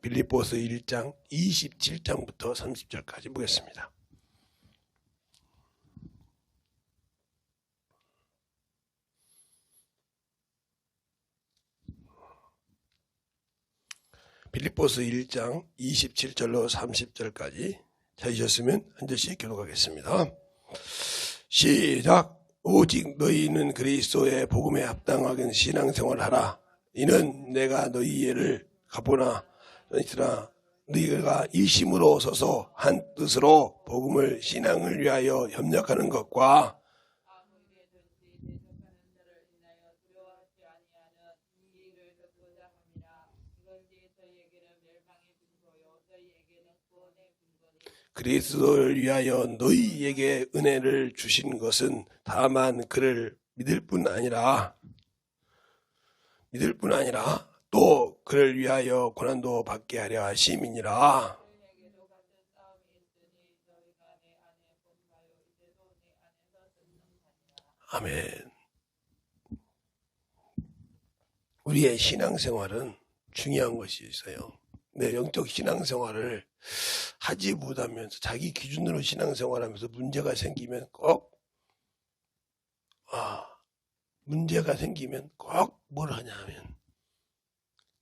빌립보서 1장 27장부터 30절까지 보겠습니다. 빌립보서 1장 27절로 30절까지 찾으셨으면 한 절씩 교독하겠습니다. 시작. 오직 너희는 그리스도의 복음에 합당하게 신앙생활을 하라. 이는 내가 너희를 갚으나 너희가 일심으로 서서 한 뜻으로 복음을 신앙을 위하여 협력하는 것과 그리스도를 위하여 너희에게 은혜를 주신 것은 다만 그를 믿을 뿐 아니라 또 그를 위하여 고난도 받게 하려 하심이니라. 아멘. 우리의 신앙생활은 중요한 것이 있어요. 내 영적 신앙생활을 하지 못하면서 자기 기준으로 신앙생활하면서 문제가 생기면 꼭 뭘 하냐면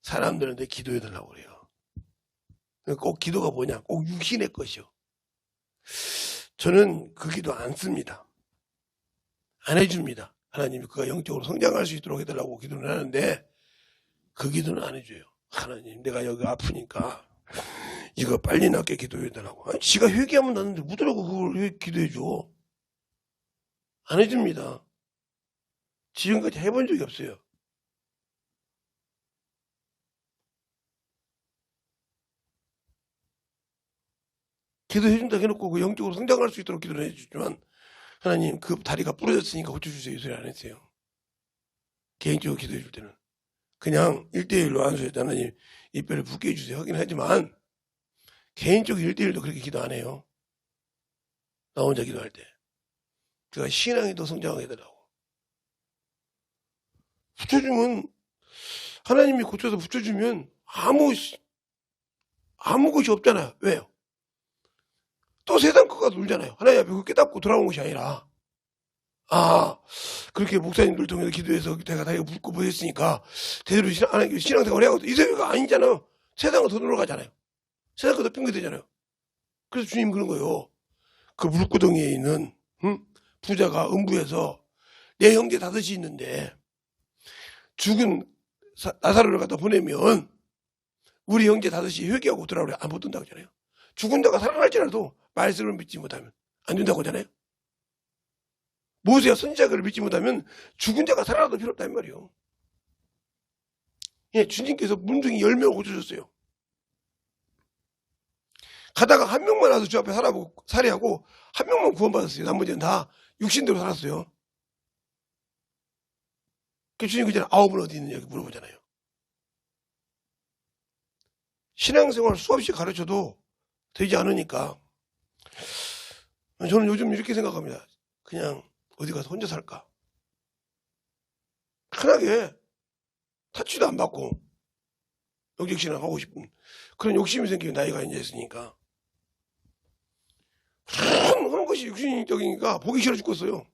사람들한테 기도해 달라고 그래요. 꼭 기도가 뭐냐? 꼭 육신의 것이요. 저는 그 기도 안 씁니다. 안 해줍니다. 하나님이 그가 영적으로 성장할 수 있도록 해달라고 기도를 하는데 그 기도는 안 해줘요. 하나님, 내가 여기 아프니까 이거 빨리 낫게 기도해 달라고. 아니, 지가 회개하면 낫는데 묻으라고 그걸 왜 기도해 줘? 안 해줍니다. 지금까지 해본 적이 없어요. 기도해준다 해놓고 그 영적으로 성장할 수 있도록 기도를 해주지만 하나님 그 다리가 부러졌으니까 고쳐주세요 이 소리 안 했어요. 개인적으로 기도해줄 때는 그냥 1대1로 안수해서 하나님 이 뼈를 붓게 해주세요 하긴 하지만 개인적으로 1대1도 그렇게 기도 안 해요. 나 혼자 기도할 때 제가 신앙이 더 성장하게 되더라고. 붙여주면 하나님이 고쳐서 붙여주면 아무 것이 없잖아요. 왜요? 또 세상 것과 놀잖아요. 하나님 앞에 깨닫고 돌아온 것이 아니라 그렇게 목사님들 통해서 기도해서 내가 다리가 붓고 보였으니까 제대로 신앙생활을 해야거든. 이 세계가 아니잖아요. 세상은 더 놀러가잖아요. 세상은 더 핑계대잖아요. 그래서 주님 그런 거예요. 그 물구덩이에 있는 부자가 음부에서 내 형제 5이 있는데 죽은 나사로를 갖다 보내면 우리 형제 5이 회개하고 돌아오래 안 붙든다고 하잖아요. 죽은 자가 살아날지라도 말씀을 믿지 못하면 안 된다고 하잖아요. 모세가 선지자를 믿지 못하면 죽은 자가 살아나도 필요 없단 말이에요. 예, 주님께서 문둥이 10명을 고쳐줬어요. 가다가 한 명만 와서 주 앞에 살해하고 한 명만 구원받았어요. 나머지는 다 육신대로 살았어요. 그 주님 그잖아요. 9은 어디 있느냐 이렇게 물어보잖아요. 신앙생활 수없이 가르쳐도 되지 않으니까 저는 요즘 이렇게 생각합니다. 그냥 어디 가서 혼자 살까? 편하게 타치도 안 받고 영적신앙 하고 싶은 그런 욕심이 생기고 나이가 이제 있으니까 하는 것이 육신적이니까 보기 싫어 죽겠어요.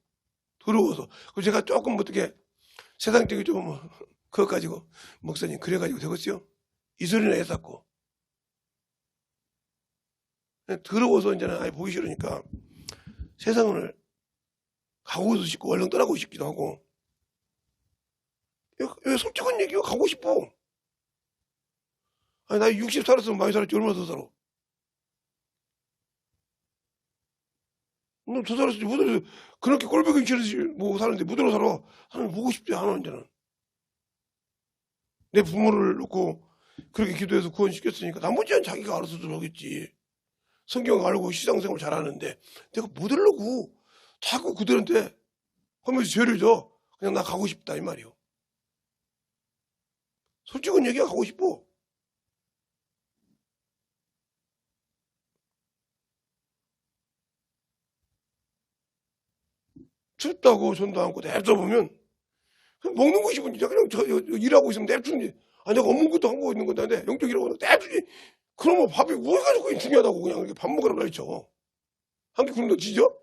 더러워서. 그래서 제가 조금 어떻게 세상적이 좀 그것 가지고 목사님 그래가지고 되겠어요? 이 소리나 했었고 더러워서 이제는 아예 보기 싫으니까 세상을 가고도 싶고 얼른 떠나고 싶기도 하고 왜 솔직한 얘기가 가고 싶어. 아니 나 60 살았으면 많이 살았지 얼마나 더 살아. 너 더 살았지 묻어서 그렇게 꼴보기 싫으지 뭐 사는데 묻어서 살아. 사람 보고 싶지 않아 이제는. 내 부모를 놓고 그렇게 기도해서 구원시켰으니까 나머지는 자기가 알아서 들어오겠지. 성경 알고 시상생활 잘하는데 내가 못 하려고 자꾸 그들한테 하면서 죄를 져. 그냥 나 가고 싶다 이 말이요. 솔직한 얘기가 가고 싶어. 춥다고 손도 안고 냅둬보면 먹는 것이 문제야. 그냥 일하고 있으면 냅두는데 내가 없는 것도 하고 있는 건데 영적이라고 하는 대주지. 그러면 밥이 왜 가지고 중요하다고 그냥 이렇게 밥 먹으라고 그랬죠. 한 끼 굶는 거 지죠?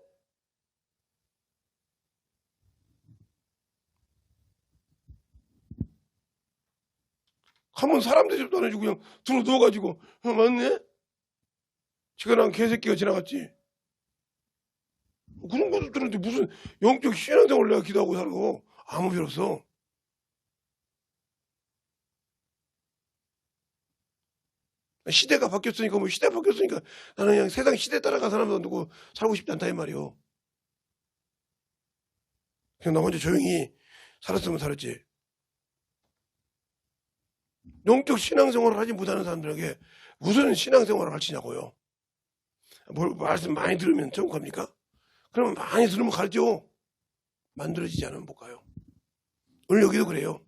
가면 사람 대접도 안 해주고 그냥 들어 누워가지고 맞네? 시간한 개새끼가 지나갔지. 그런 것도 들었는데 무슨 영적 신앙생활을 내가 기도하고 살고 아무 필요 없어. 시대가 바뀌었으니까 뭐 시대가 바뀌었으니까 나는 그냥 세상 시대 따라가 사람도 누구 살고 싶지 않다 이 말이요. 그냥 나 혼자 조용히 살았으면 살았지. 영적 신앙생활을 하지 못하는 사람들에게 무슨 신앙생활을 가르치냐고요. 말씀 많이 들으면 천국합니까? 그러면 많이 들으면 가르쳐. 만들어지지 않으면 못 가요. 오늘 여기도 그래요.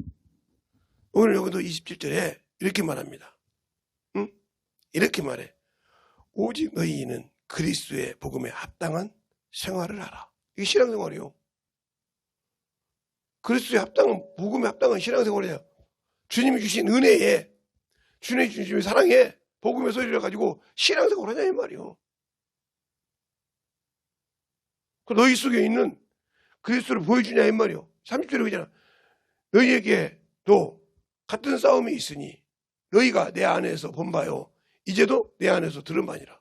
오늘 여기도 27절에 이렇게 말합니다. 응? 이렇게 말해. 오직 너희는 그리스도의 복음에 합당한 생활을 하라. 이게 신앙생활이요. 그리스도의 합당한 복음에 합당한 신앙생활이에요. 주님이 주신 은혜에 주님이 주신 사랑에 복음의 소리를 가지고 신앙생활을 하냐 이 말이요. 너희 속에 있는 그리스도를 보여주냐 이 말이요. 30절에 그잖아. 너희에게도 같은 싸움이 있으니 너희가 내 안에서 본 바요 이제도 내 안에서 들은 바니라.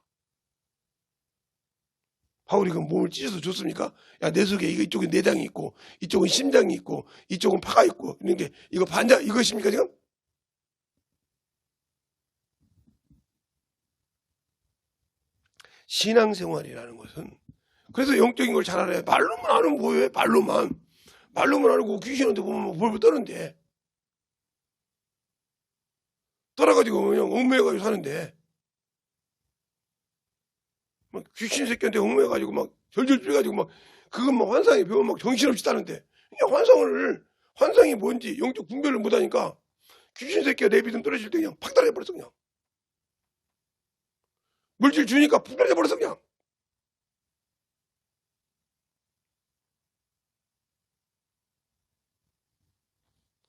바울이 그 몸을 찢어서 줬습니까? 야, 내 속에 이쪽은 내장이 있고 이쪽은 심장이 있고 이쪽은 파가 있고 이런 게 이거 반자 이것입니까 지금? 신앙생활이라는 것은 그래서 영적인 걸 잘 알아야 말로만 하는 뭐예요? 말로만 알고 귀신한테 보면 벌벌 떠는데 떠나가지고 그냥 얽매여가지고 사는데 막 귀신 새끼한테 얽매여가지고 막 절절 뛰어가지고 막 그건 막 환상이 배우면 막 정신없이 따는데 그냥 환상이 뭔지 영적 분별을 못하니까 귀신 새끼가 내 믿음 떨어질 때 그냥 팍 떨어져버렸어. 그냥 물질 주니까 푹 떨어져버렸어. 그냥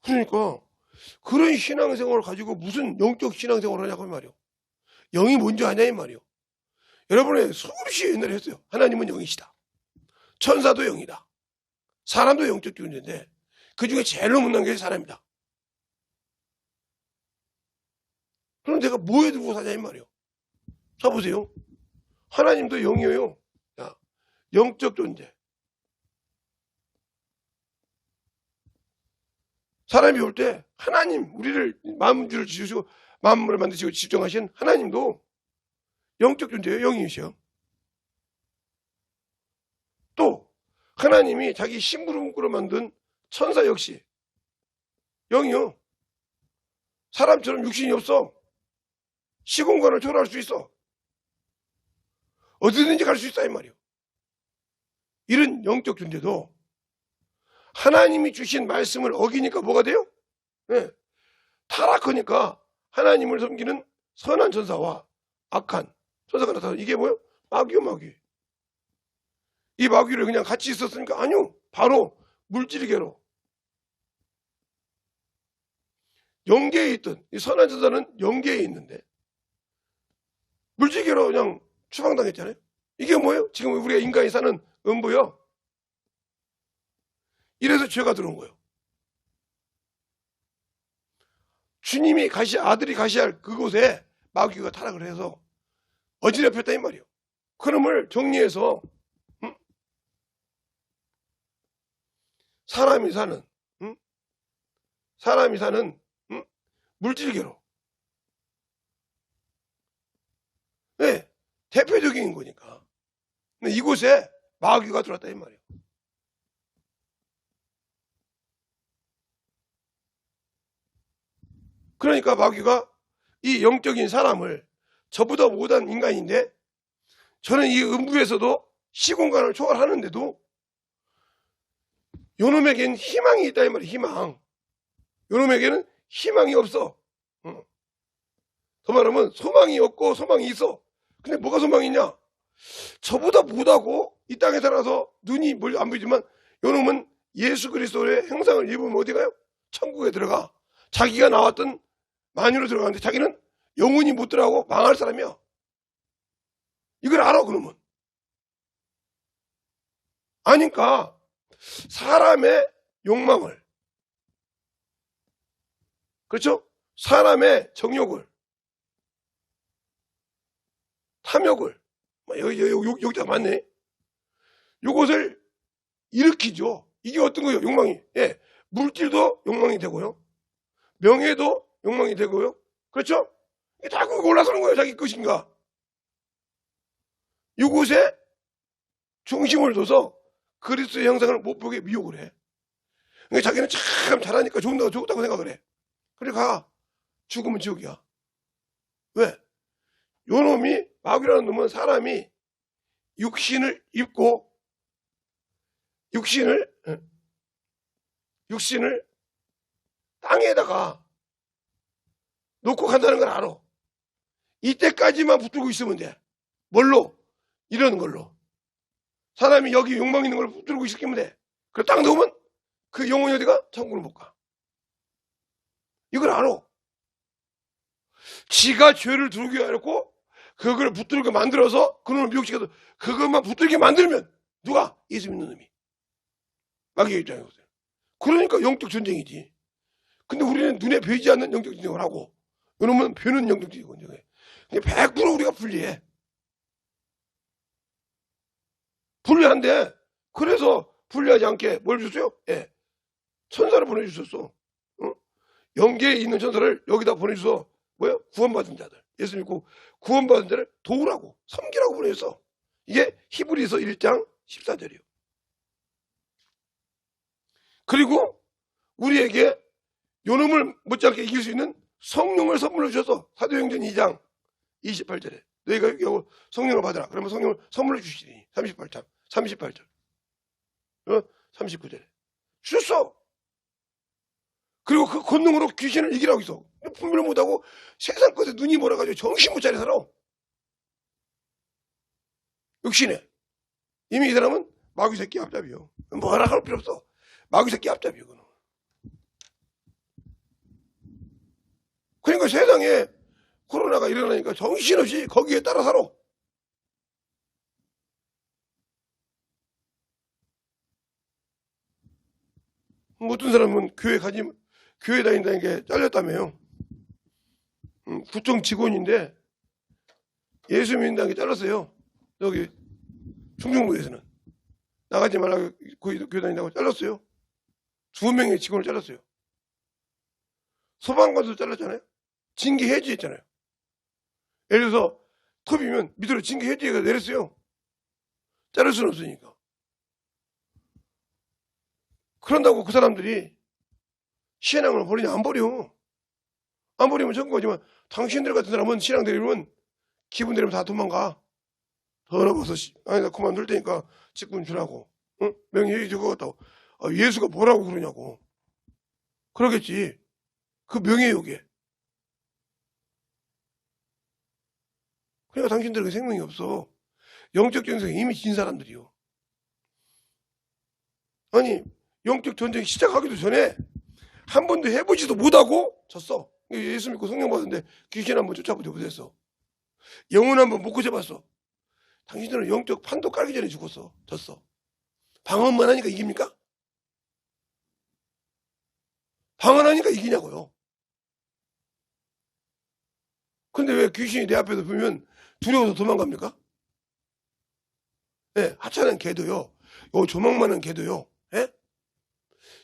그러니까 그런 신앙생활을 가지고 무슨 영적 신앙생활을 하냐고 말이요. 영이 뭔지 아냐 이 말이요. 여러분의 수없이 옛날에 했어요. 하나님은 영이시다. 천사도 영이다. 사람도 영적 존재인데 그 중에 제일로 못난 게 사람이다. 그럼 내가 뭐에 두고 사냐 이 말이요. 사보세요. 하나님도 영이에요. 야, 영적 존재. 사람이 올 때 하나님 우리를 만물을 지으시고 만물을 만드시고 집정하신 하나님도 영적 존재예요. 영이시요. 또 하나님이 자기 심부름꾼으로 만든 천사 역시 영이요. 사람처럼 육신이 없어. 시공간을 초월할 수 있어. 어디든지 갈 수 있어 이 말이요. 이런 영적 존재도 하나님이 주신 말씀을 어기니까 뭐가 돼요? 네. 타락하니까 하나님을 섬기는 선한 천사와 악한 천사가 나타나. 이게 뭐예요? 마귀요 마귀. 이 마귀를 그냥 같이 있었으니까 아니요. 바로 물질계로 영계에 있던 이 선한 천사는 영계에 있는데 물질계로 그냥 추방당했잖아요. 이게 뭐예요? 지금 우리가 인간이 사는 음부요. 이래서 죄가 들어온 거예요. 주님이 아들이 가시할 그곳에 마귀가 타락을 해서 어지럽혔다 이 말이에요. 그놈을 정리해서 사람이 사는 물질계로 네, 대표적인 거니까. 근데 이곳에 마귀가 들어왔다 이 말이에요. 그러니까 마귀가 이 영적인 사람을 저보다 못한 인간인데 저는 이 음부에서도 시공간을 초월하는데도 요놈에게는 희망이 있다 이 말이에요. 희망. 요놈에게는 희망이 없어. 더 말하면 소망이 없고 소망이 있어. 근데 뭐가 소망이 있냐? 저보다 못하고 이 땅에 살아서 눈이 뭘 안 보이지만 요놈은 예수 그리스도의 형상을 입으면 어디 가요? 천국에 들어가. 자기가 나왔던 만유로 들어가는데 자기는 영원히 못 들어가고 망할 사람이야. 이걸 알아, 그놈은. 아니까 사람의 욕망을, 그렇죠? 사람의 정욕을, 탐욕을, 여기다 맞네. 요것을 일으키죠. 이게 어떤 거예요? 욕망이. 예. 물질도 욕망이 되고요. 명예도 욕망이 되고요. 그렇죠? 다 그거 올라서는 거예요. 자기 것인가. 이곳에 중심을 둬서 그리스도의 형상을 못 보게 미혹을 해. 그러니까 자기는 참 잘하니까 좋다고 생각을 해. 그래 가. 죽으면 지옥이야. 왜? 요 놈이, 마귀라는 놈은 사람이 육신을 입고 육신을 땅에다가 놓고 간다는 걸 알아. 이때까지만 붙들고 있으면 돼. 뭘로? 이러는 걸로. 사람이 여기 욕망 있는 걸 붙들고 있으면 돼. 그럼 땅 놓으면 그 영혼이 어디가? 천국을 못 가. 이걸 알아. 지가 죄를 두르게 해놓고 그걸 붙들게 만들어서 그놈을 미혹시켜서 그것만 붙들게 만들면 누가? 예수 믿는 놈이. 마귀의 입장에 보세요. 그러니까 영적 전쟁이지. 근데 우리는 눈에 보이지 않는 영적 전쟁을 하고 이놈은 벼는 영적 전쟁을 해. 100% 우리가 불리해. 불리한데 그래서 불리하지 않게 뭘 줬어요? 예. 천사를 보내주셨어. 영계에 있는 천사를 여기다 보내주서 뭐예요? 구원받은 자들. 예수 믿고 구원받은 자를 도우라고, 섬기라고 보내줬어. 이게 히브리서 1장 14절이에요. 그리고 우리에게 요놈을 못지않게 이길 수 있는 성령을 선물로 주셔서 사도행전 2장 28절에 너희가 여기 성령을 받으라. 그러면 성령을 선물로 주시니 38절 39절에 주셨어. 그리고 그 권능으로 귀신을 이기라고 있어. 분별을 못하고 세상 것에 눈이 멀어가지고 정신 못 차려 살아. 육신에. 이미 이 사람은 마귀 새끼 앞잡이요. 뭐라 할 필요 없어. 마귀 새끼 앞잡이요. 그는. 그러니까 세상에 코로나가 일어나니까 정신없이 거기에 따라 살아. 어떤 사람은 교회 다닌다는 게 잘렸다며요. 구청 직원인데 예수 믿는다는 게 잘랐어요. 여기 충정구에서는 나가지 말라고 교회 다닌다고 잘랐어요. 2명의 직원을 잘랐어요. 소방관도 잘랐잖아요. 징계 해지했잖아요. 예를 들어서 톱이면 밑으로 징계 해지가 내렸어요. 자를 수는 없으니까. 그런다고 그 사람들이 신앙을 버리냐? 안 버려. 안 버리면 천국이지만 당신들 같은 사람은 신앙 내리면 기분 내리면 다 도망가. 더 넘어서 나 그만둘 테니까 직분 주라고. 응? 명예훼손 저거 같다고. 예수가 뭐라고 그러냐고. 그러겠지. 그 명예욕에. 그러니까 당신들에게 생명이 없어. 영적 전쟁에 이미 진 사람들이요. 아니 영적 전쟁 시작하기도 전에 한 번도 해보지도 못하고 졌어. 예수 믿고 성령 받았는데 귀신 한번 쫓아보지 못했어. 영혼 한번 못 고쳐봤어. 당신들은 영적 판도 깔기 전에 죽었어. 졌어. 방언만 하니까 이깁니까? 방언하니까 이기냐고요. 근데 왜 귀신이 내 앞에서 보면 두려워서 도망갑니까? 네, 하찮은 개도요. 요 조망만한 개도요. 예?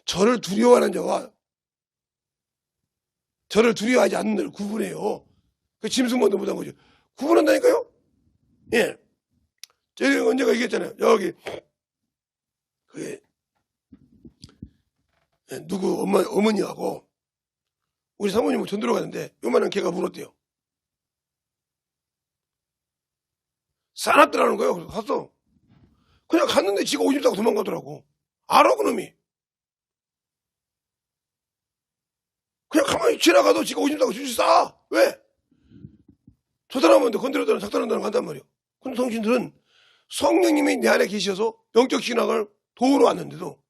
저를 두려워하는 자와 저를 두려워하지 않는 자를 구분해요. 그 짐승만도 못한 거죠. 구분한다니까요? 예. 제가 언제가 얘기했잖아요. 여기 그게 누구 어머니하고 우리 사모님하고 전도로 가는데 요만한 개가 물었대요. 사납더라는 거예요. 그래서 갔어. 그냥 갔는데 지가 오줌 싸고 도망가더라고. 알아 그놈이. 그냥 가만히 지나가도 지가 오줌 싸고 줄줄 싸. 왜? 저 사람한테 건드렸다는 작다는 사람 간단 말이에요. 근데 당신들은 성령님이 내 안에 계셔서 영적 신앙을 도우러 왔는데도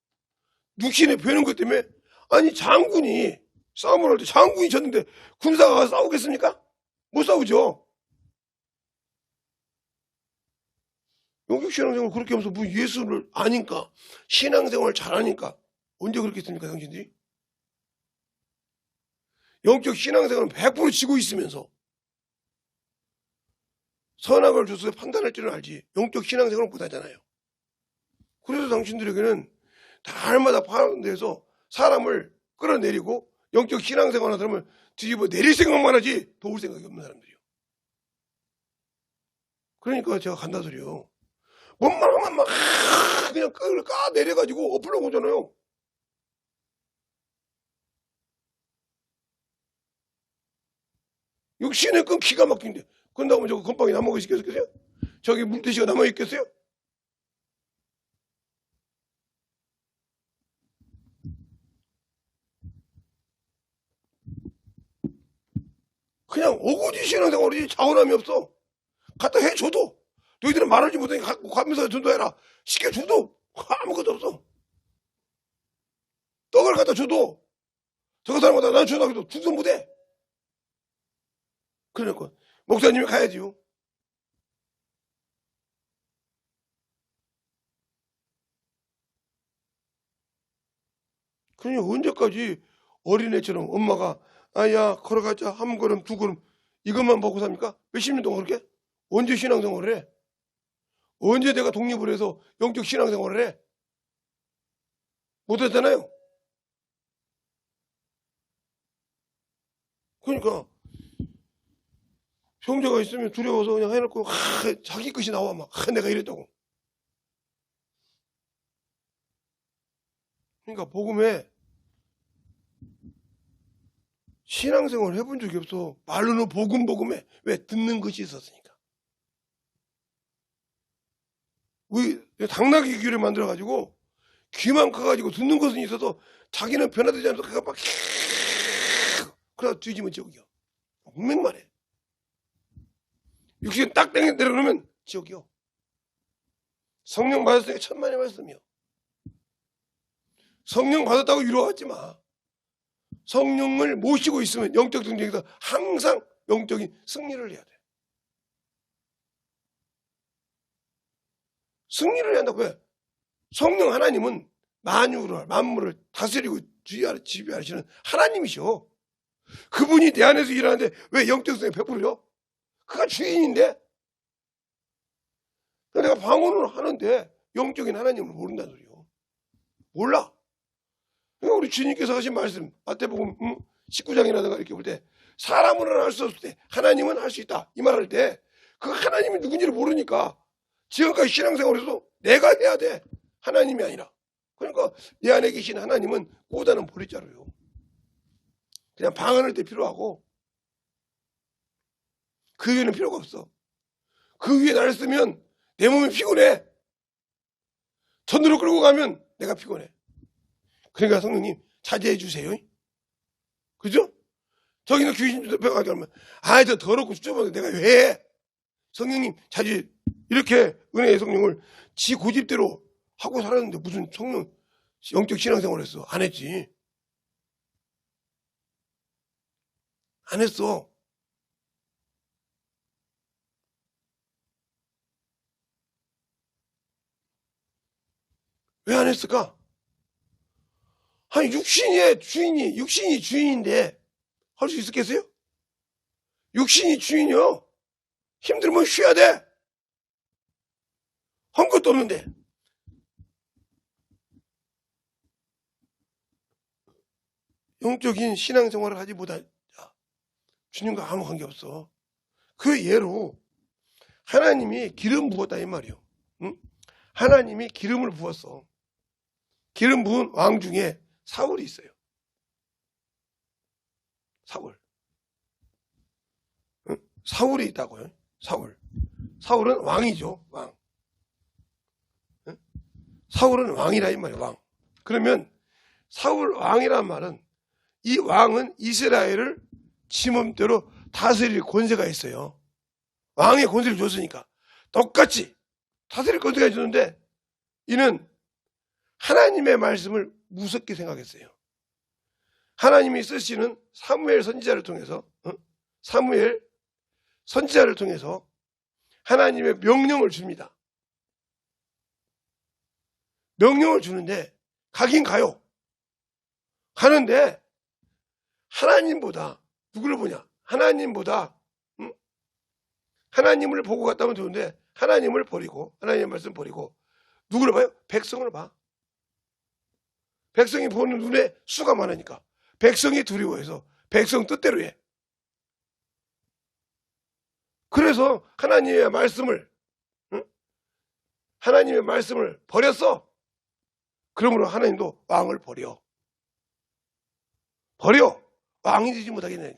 육신에 배는 것 때문에 아니 장군이 싸움을 할 때 장군이 졌는데 군사가 싸우겠습니까? 못 싸우죠. 영적 신앙생활 그렇게 하면서 뭐 예수를 아니까 신앙생활 잘하니까 언제 그렇게 했습니까 당신들이? 영적 신앙생활은 100% 지고 있으면서 선악을 줘서 판단할 줄은 알지 영적 신앙생활은 못하잖아요. 그래서 당신들에게는 달마다 파는 데서 사람을 끌어내리고 영적 신앙생활 하다 뒤집어 내릴 생각만 하지 도울 생각이 없는 사람들이요. 그러니까 제가 간다 소리요. 뭔 말하면 막 그냥 까 내려가지고 엎으려고 오잖아요. 육신의 건 기가 막힌데 그런다고 저거 건빵이 남아있겠어요 저기 물티슈가 남아있겠어요? 그냥 오고지 신앙생활이지 자원함이 없어. 갖다 해줘도 너희들은 말하지 못하니 갖고 가면서 전도해라 시켜줘도 아무것도 없어. 떡을 갖다 줘도 저거 사람마다 난 줘도 해도 충성 못해. 그러니까 목사님이 가야지요. 그러니 언제까지 어린애처럼 엄마가 아야 걸어가자 한 걸음 두 걸음 이것만 보고 삽니까? 몇십 년 동안 그렇게? 언제 신앙생활을 해? 언제 내가 독립을 해서 영적 신앙생활을 해? 못했잖아요. 그러니까 형제가 있으면 두려워서 그냥 해놓고 자기 것이 나와 막 내가 이랬다고. 그러니까 복음에 신앙생활을 해본 적이 없어. 말로는 복음에 왜 듣는 것이 있었으니까. 우리 당나귀 귀를 만들어가지고 귀만 커가지고 듣는 것은 있어도 자기는 변화되지 않아서 그가 막 그러다 뒤지면 지옥이요. 분명 말해. 육신 딱 내려놓으면 지옥이요. 성령 받았으니까 천만의 말씀이요. 성령 받았다고 위로하지 마. 성령을 모시고 있으면 영적 전쟁에서 항상 영적인 승리를 해야 돼. 승리를 해야 한다고 해. 성령 하나님은 만물을 다스리고 지배하시는 하나님이셔. 그분이 내 안에서 일하는데 왜 영적 성에 베풀어요? 그가 주인인데. 내가 방언을 하는데 영적인 하나님을 모른다는 소리요. 몰라. 그러니까 우리 주님께서 하신 말씀 마태복음 19장이라든가 이렇게 볼 때 사람은 할 수 없을 때 하나님은 할 수 있다 이 말할 때 그 하나님이 누군지를 모르니까 지금까지 신앙생활에서 내가 해야 돼. 하나님이 아니라. 그러니까 내 안에 계신 하나님은 꼬다는 보리자루요. 그냥 방언할 때 필요하고 그 위에는 필요가 없어. 그 위에 나를 쓰면 내 몸이 피곤해. 전으로 끌고 가면 내가 피곤해. 그러니까 성령님 자제해 주세요. 그죠? 저기는 귀신 쫓아가게 하면 저 더럽고 쫓아가는데 내가 왜 해? 성령님 자제. 이렇게 은혜의 성령을 지 고집대로 하고 살았는데 무슨 성령 영적 신앙생활을 했어? 안 했지. 안 했어. 왜 안 했을까? 아니 육신이 주인인데 할 수 있었겠어요? 육신이 주인이요. 힘들면 쉬어야 돼. 한 것도 없는데. 영적인 신앙생활을 하지 못한 주님과 아무 관계없어. 그 예로 하나님이 기름 부었다 이 말이요. 응? 하나님이 기름을 부었어. 기름 부은 왕 중에 사울이 있어요. 사울. 응? 사울이 있다고요. 사울은 왕이죠. 왕. 응? 사울은 왕이라 이 말이에요. 왕. 그러면 사울 왕이란 말은 이 왕은 이스라엘을 지맘대로 다스릴 권세가 있어요. 왕의 권세를 줬으니까 똑같이 다스릴 권세가 줬는데 이는 하나님의 말씀을 무섭게 생각했어요. 하나님이 쓰시는 사무엘 선지자를 통해서 사무엘 선지자를 통해서 하나님의 명령을 줍니다. 명령을 주는데 가긴 가요. 가는데 하나님보다 누구를 보냐? 하나님보다 하나님을 보고 갔다면 좋은데 하나님을 버리고 하나님의 말씀 버리고 누구를 봐요? 백성을 봐. 백성이 보는 눈에 수가 많으니까 백성이 두려워해서 백성 뜻대로 해. 그래서 하나님의 말씀을 버렸어. 그러므로 하나님도 왕을 버려. 왕이 되지 못하겠느냐.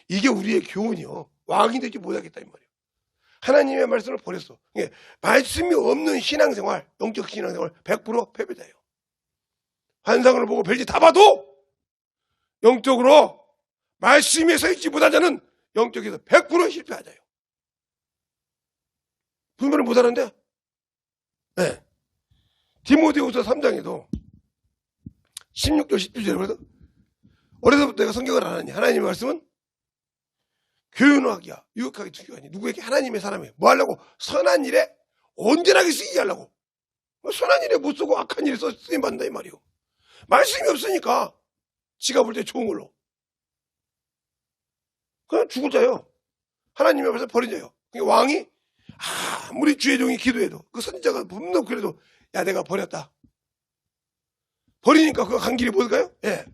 이게 우리의 교훈이요. 왕이 되지 못하겠다 이 말이에요. 하나님의 말씀을 버렸어. 말씀이 없는 신앙생활, 영적 신앙생활 100% 패배자예요. 환상을 보고 별짓 다 봐도 영적으로 말씀에 서 있지 못한 자는 영적에서 100% 실패하자요. 분별을 못하는데 네. 디모데후서 3장에도 16절 17절에 그래서 어려서부터 내가 성경을 안 하니 하나님의 말씀은 교훈하기야 유익하게 중요하니 누구에게 하나님의 사람이 뭐 하려고 선한 일에 온전하게 쓰이게 하려고 선한 일에 못 쓰고 악한 일에 쓰임받는다 이 말이요. 말씀이 없으니까 지가 볼 때 좋은 걸로 그냥 죽을 자요. 하나님의 말씀 버린 자요. 그러니까 왕이 아무리 주의 종이 기도해도 그 선지자가 분명 그래도 야 내가 버렸다. 버리니까 그 간 길이 뭘까요? 예.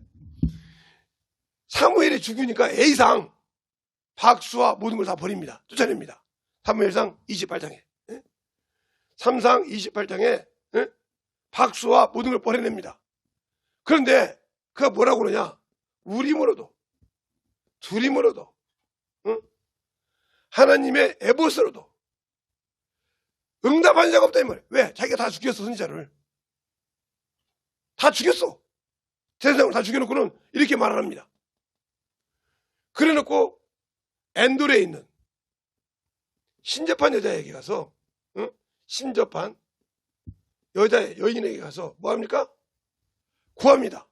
사무엘이 죽으니까 A상 박수와 모든 걸 다 버립니다. 쫓아냅니다. 사무엘상 28장에 3상 28장에 박수와 모든 걸 버려냅니다. 그런데 그가 뭐라고 그러냐? 우림으로도 두림으로도 하나님의 에봇으로도 응답한 자가 없다 이 말이에요. 왜? 자기가 다 죽였어. 선지자를 다 죽였어. 세상을 다 죽여놓고는 이렇게 말을 합니다. 그래놓고 엔돌에 있는 신접한 여자에게 가서 신접한 여인에게 가서 뭐합니까? 구합니다.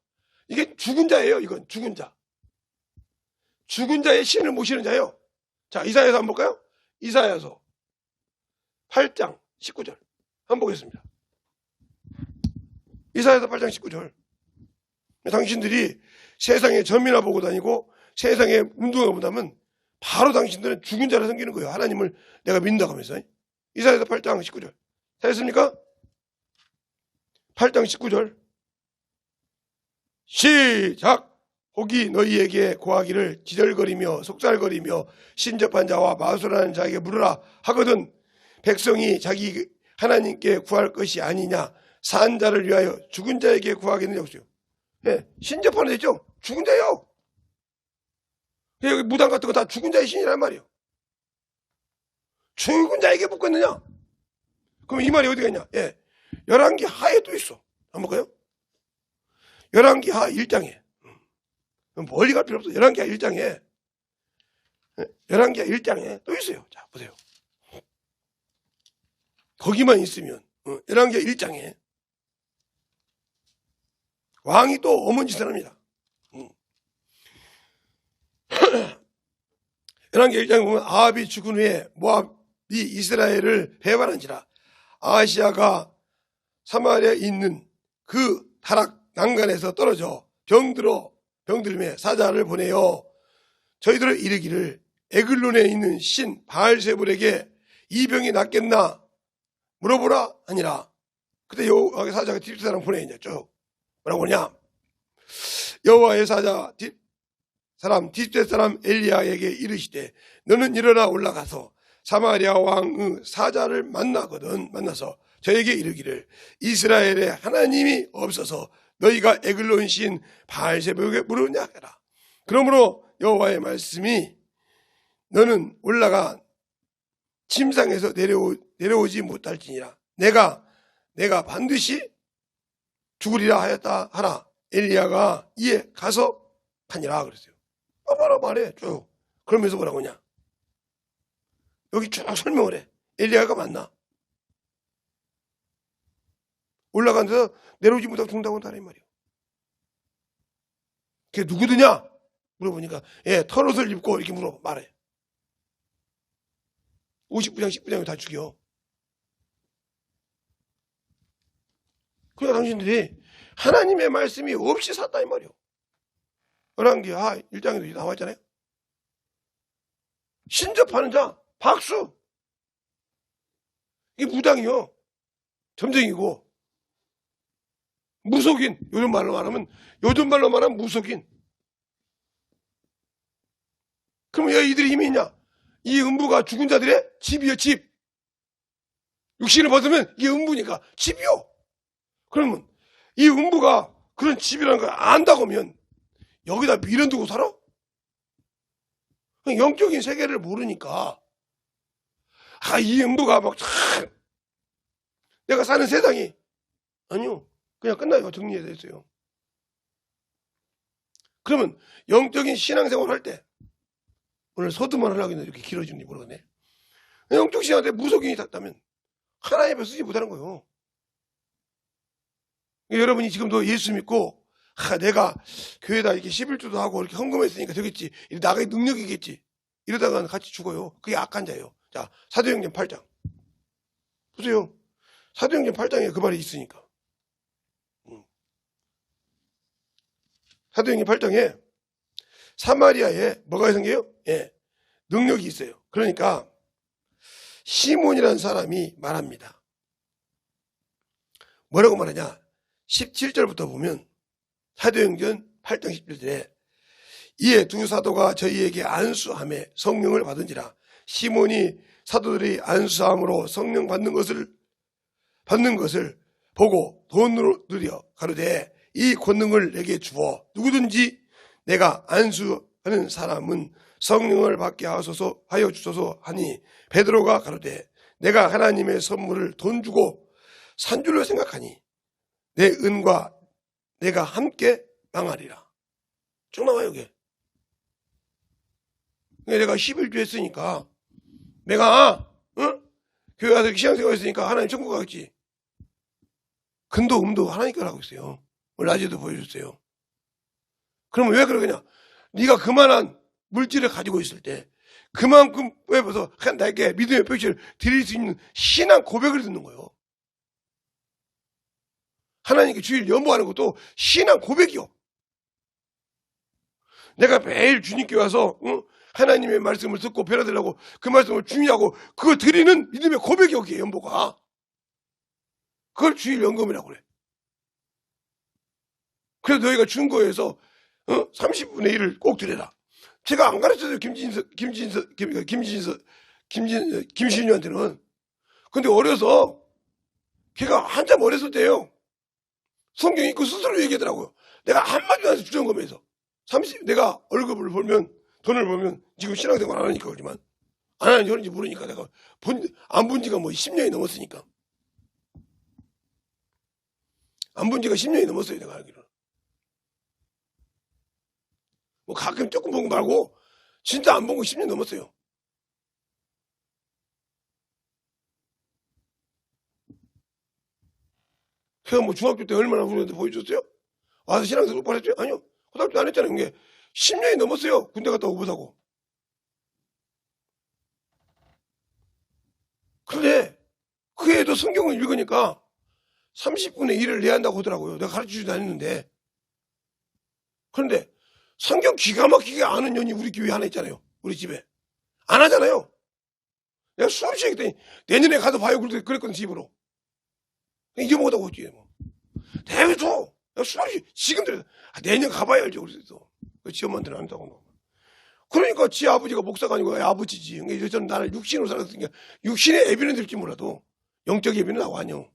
이게 죽은 자예요. 이건 죽은 자. 죽은 자의 신을 모시는 자예요. 자, 이사야서 한번 볼까요? 이사야서 8장 19절 한번 보겠습니다. 이사야서 8장 19절 당신들이 세상에 점이나 보고 다니고 세상에 운동을 본다면 바로 당신들은 죽은 자를 섬기는 거예요. 하나님을 내가 믿는다고 하면서. 이사야서 8장 19절 찾았습니까? 8장 19절 시작. 혹이 너희에게 고하기를 지절거리며 속살거리며 신접한 자와 마술하는 자에게 물으라 하거든 백성이 자기 하나님께 구할 것이 아니냐. 산 자를 위하여 죽은 자에게 구하기는 없어요. 네, 신접하는 데 있죠. 죽은 자예요. 여기 무당 같은 거 다 죽은 자의 신이란 말이에요. 죽은 자에게 묻겠느냐? 그럼 이 말이 어디가 있냐? 예, 열왕기 하에 또 있어. 한번 볼까요? 열왕기 하 1장에 멀리 갈 필요 없어. 열왕기 하 1장에 열왕기 하 1장에 또 있어요. 자 보세요. 거기만 있으면 열왕기 하 1장에 왕이 또 어머니 짓을 합니다. 열왕기 1장에 보면 아합이 죽은 후에 모압이 이스라엘을 배반한지라 아하시아가 사마리아에 있는 그 타락 난간에서 떨어져 병들매 사자를 보내어 저희들을 이르기를 에글론에 있는 신 바알세불에게 이 병이 낫겠나 물어보라 하니라. 그때 여호와의 사자가 디브스 사람 보내냐 쭉 뭐라고 하냐. 여호와의 사자 디브스 사람 엘리야에게 이르시되 너는 일어나 올라가서 사마리아 왕의 사자를 만나서 저에게 이르기를 이스라엘에 하나님이 없어서 너희가 에글론 신 바알세불에게 물으냐 하라. 그러므로 여호와의 말씀이 너는 올라가 침상에서 내려오지 못할지니라. 내가 반드시 죽으리라 하였다 하라. 엘리야가 이에 가서 하니라 그랬어요. 바로 말해 쭉. 그러면서 뭐라고 하냐. 여기 쭉 설명을 해. 엘리야가 맞나? 올라간 데서 내려오지 못하고 죽는다고 한다는 말이에요. 그게 누구드냐? 물어보니까, 예, 털옷을 입고 이렇게 말해. 59장, 19장을 다 죽여. 그러니까 당신들이 하나님의 말씀이 없이 샀다, 이 말이요. 열왕기하 1장에도 나왔잖아요. 신접하는 자, 박수. 이게 무당이요. 점쟁이고. 무속인. 요즘 말로 말하면 무속인. 그러면 왜 이들이 힘이 있냐? 이 음부가 죽은 자들의 집이요, 집. 육신을 벗으면 이게 음부니까 집이요. 그러면 이 음부가 그런 집이라는 걸 안다고 하면 여기다 미련 두고 살아? 영적인 세계를 모르니까 이 음부가 막 내가 사는 세상이 아니요. 그냥 끝나요. 정리해야 됐어요. 그러면 영적인 신앙생활 할 때 오늘 서두만 하려고 했는데 이렇게 길어지는지 모르겠네. 영적 신앙한테 무속인이 탔다면 하나님 앞에 쓰지 못하는 거예요. 여러분이 지금도 예수 믿고 내가 교회에다 이렇게 11조도 하고 이렇게 헌금했으니까 되겠지. 나가의 능력이겠지. 이러다가는 같이 죽어요. 그게 악한 자예요. 자, 사도행전 8장. 보세요. 사도행전 8장에 그 말이 있으니까. 사도행전 8장에 사마리아에 뭐가 생겨요? 예, 능력이 있어요. 그러니까 시몬이라는 사람이 말합니다. 뭐라고 말하냐? 17절부터 보면 사도행전 8장 17절에 이에 두 사도가 저희에게 안수함에 성령을 받은지라. 시몬이 사도들이 안수함으로 성령 받는 것을 보고 돈으로 드려 가로되 이 권능을 내게 주어 누구든지 내가 안수하는 사람은 성령을 받게 하여 주소서 하니 베드로가 가로되 내가 하나님의 선물을 돈 주고 산 줄로 생각하니 내 은과 내가 함께 망하리라. 쭉 나와요 이게. 내가 11조 했으니까 내가 교회 가서 신앙생활 했으니까 하나님 천국 가겠지. 근도 음도 하나님 거라고 있어요. 오늘 낮에도 보여줬어요. 그러면 왜 그러냐? 네가 그만한 물질을 가지고 있을 때 그만큼 왜서 나에게 믿음의 표시를 드릴 수 있는 신앙 고백을 듣는 거예요. 하나님께 주일 연보하는 것도 신앙 고백이요. 내가 매일 주님께 와서 하나님의 말씀을 듣고 변화되려고 그 말씀을 중요하고 그걸 드리는 믿음의 고백이 여기에 연보가. 그걸 주일 연금이라고 그래. 그래서 너희가 준 거에서 30분의 1을 꼭 드려라. 제가 안 가르쳤어요. 김신유한테는. 근데 어려서 걔가 한참 어렸을 때요. 성경 읽고 스스로 얘기하더라고요. 내가 한마디도 안 해서 주전검에서 내가 월급을 벌면 돈을 벌면 지금 신앙생활 안 하니까 그렇지만 안 하는지 그런지 모르니까 내가 안 본 지가 10년이 넘었으니까. 안 본 지가 10년이 넘었어요. 내가 알기로는. 가끔 조금 본 거 말고 진짜 안 본 거 10년 넘었어요. 제가 중학교 때 얼마나 우리한테 보여줬어요? 와서 신앙생활 똑바로 했죠? 아니요. 고등학교 안 했잖아요. 그게 10년이 넘었어요. 군대 갔다 오고 못하고. 그런데 그 애도 성경을 읽으니까 30분의 1을 내야 한다고 하더라고요. 내가 가르쳐주지도 않았는데. 그런데 성경 기가 막히게 아는 년이 우리 교회 하나 있잖아요. 우리 집에. 안 하잖아요. 내가 수없이 했더니 내년에 가서 봐요. 그랬거든 집으로. 잊어먹었다고 했지. 대회도 수없이 지금도 내년 가봐야 알죠. 그래서 지 엄마한테는 안 한다고. 그러니까 지 아버지가 목사가 아니고 아버지지. 그러니까 저는 나를 육신으로 살았으니까 육신의 예비는 될지 몰라도 영적 예비는 나고 아니요.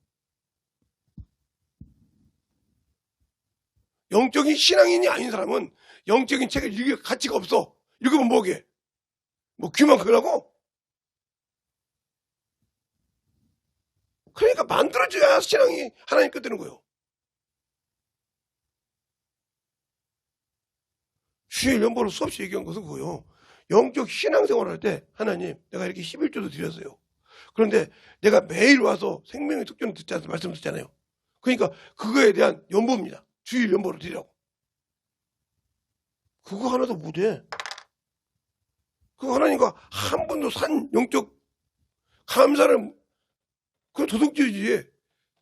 영적인 신앙인이 아닌 사람은 영적인 책을 읽을 가치가 없어. 읽으면 뭐게? 귀만 크라고? 그러니까 만들어줘야 신앙이 하나님 것 되는 거예요. 주일 연보를 수없이 얘기한 것은 그거예요. 영적 신앙생활 할 때 하나님 내가 이렇게 11조도 드렸어요. 그런데 내가 매일 와서 생명의 특전을 듣지 않아서 말씀 듣잖아요. 그러니까 그거에 대한 연보입니다. 주일 연보를 드리라고. 그거 하나도 못해. 그거 하나님과 한 번도 산 영적 감사를, 그거 도둑질이지.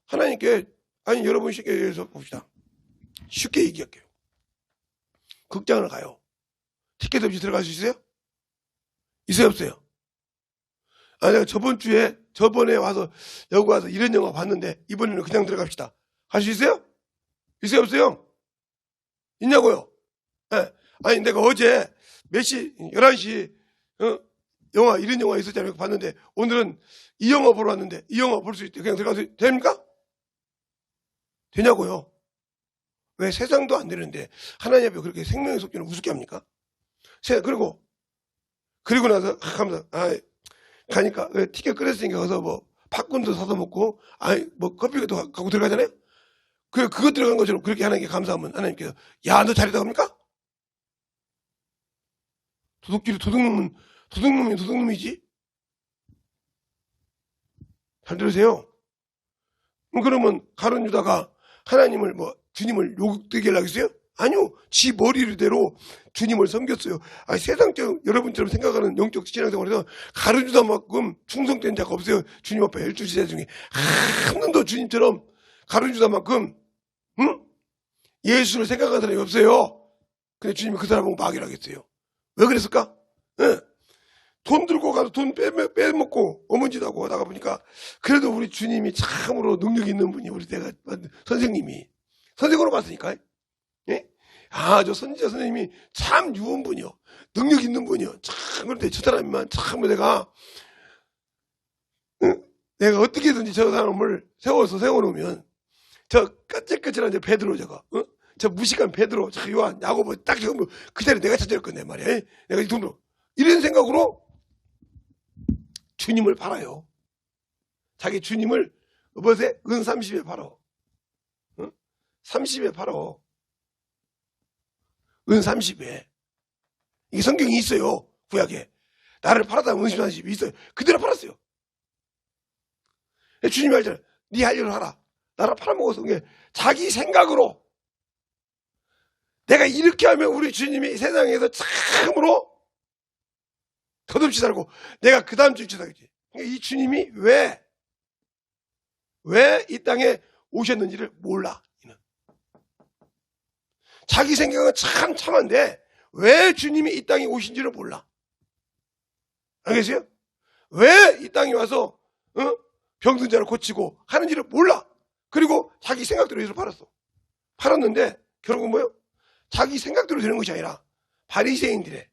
하나님께, 아니, 여러분 쉽게 얘기해서 봅시다. 쉽게 얘기할게요. 극장을 가요. 티켓 없이 들어갈 수 있어요? 있어요, 없어요? 아, 내가 저번에 와서, 여기 와서 이런 영화 봤는데, 이번에는 그냥 들어갑시다. 갈 수 있어요? 있어요, 없어요? 있냐고요? 네. 아니, 내가 어제 몇 시, 11시, 영화, 이런 영화 있었잖아요. 봤는데, 오늘은 이 영화 보러 왔는데, 이 영화 볼 수 있대. 그냥 들어가도 됩니까? 되냐고요? 왜 세상도 안 되는데, 하나님 앞에 그렇게 생명의 속죄는 우습게 합니까? 그리고 나서, 가니까, 티켓 끊었으니까 가서 뭐, 팝콘도 사서 먹고, 뭐, 커피도 갖고 들어가잖아요? 그거 들어간 것처럼 그렇게 하나님께 감사하면 하나님께서, 야, 너 잘했다 합니까? 도둑놈이 도둑놈이지? 잘 들으세요. 그러면 가룟 유다가 하나님을 주님을 욕되게 하겠어요? 아니요. 지 머리대로 주님을 섬겼어요. 세상적 여러분처럼 생각하는 영적 신앙생활에서 가룟 유다만큼 충성된 자가 없어요. 주님 앞에 12지대 중에 한 번도 주님처럼 가룟 유다만큼 예수를 생각하는 사람이 없어요. 근데 주님이 그 사람 보고 마귀라 하겠어요. 왜 그랬을까? 네. 돈 들고 가서 돈 빼먹고 어머니하고 하다가 보니까 그래도 우리 주님이 참으로 능력 있는 분이 우리 내가 선생님이 선생으로 봤으니까. 예? 저 선지자 선생님이 참 유은 분이요. 능력 있는 분이요. 참 그런데 저 사람만 참 내가 어떻게든지 저 사람을 세워놓으면 저 까칠까칠한 저 베드로 저 무식한 베드로 저 요한 야고보 딱 지금 그 자리 내가 찾아올 건데 말이야. 내가 이 돈으로 이런 생각으로 주님을 팔아요. 자기 주님을 어버세 은 30에 팔아. 30에 팔아. 은 30에. 이게 성경이 있어요. 구약에. 나를 팔았다 은 30이 있어요. 그대로 팔았어요. 주님이 알잖아요. 네 할 일을 하라. 나를 팔아먹어서 자기 생각으로 내가 이렇게 하면 우리 주님이 세상에서 참으로 덧없이 살고 내가 그 다음 주에 주사겠지. 이 주님이 왜 이 땅에 오셨는지를 몰라. 자기 생각은 참 참한데 왜 주님이 이 땅에 오신지를 몰라. 알겠어요? 왜 이 땅에 와서 병든 자를 고치고 하는지를 몰라. 그리고 자기 생각대로 예수를 팔았는데 결국은 뭐예요? 자기 생각대로 되는 것이 아니라 바리새인들의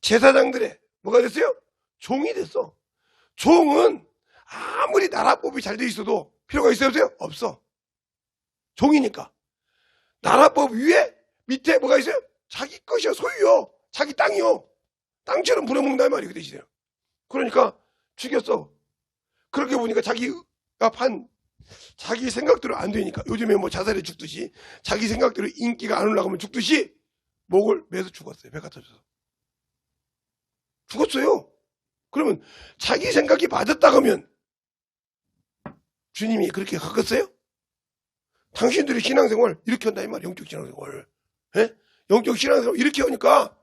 제사장들의 뭐가 됐어요? 종이 됐어. 종은 아무리 나라법이 잘 돼 있어도 필요가 있어요? 없어요? 없어. 종이니까. 나라법 위에 밑에 뭐가 있어요? 자기 것이요. 소유요. 자기 땅이요. 땅처럼 부려먹는단 말이에요. 그 대신에. 그러니까 죽였어. 그렇게 보니까 자기가 자기 생각대로 안 되니까 요즘에 뭐 자살해 죽듯이 자기 생각대로 인기가 안 올라가면 죽듯이 목을 매서 죽었어요. 배 갖다 줘서. 죽었어요. 그러면 자기 생각이 맞았다 그러면 주님이 그렇게 가겠어요? 당신들이 신앙생활 이렇게 한다 이 말이에요. 영적 신앙생활. 예? 영적 신앙생활 이렇게 하니까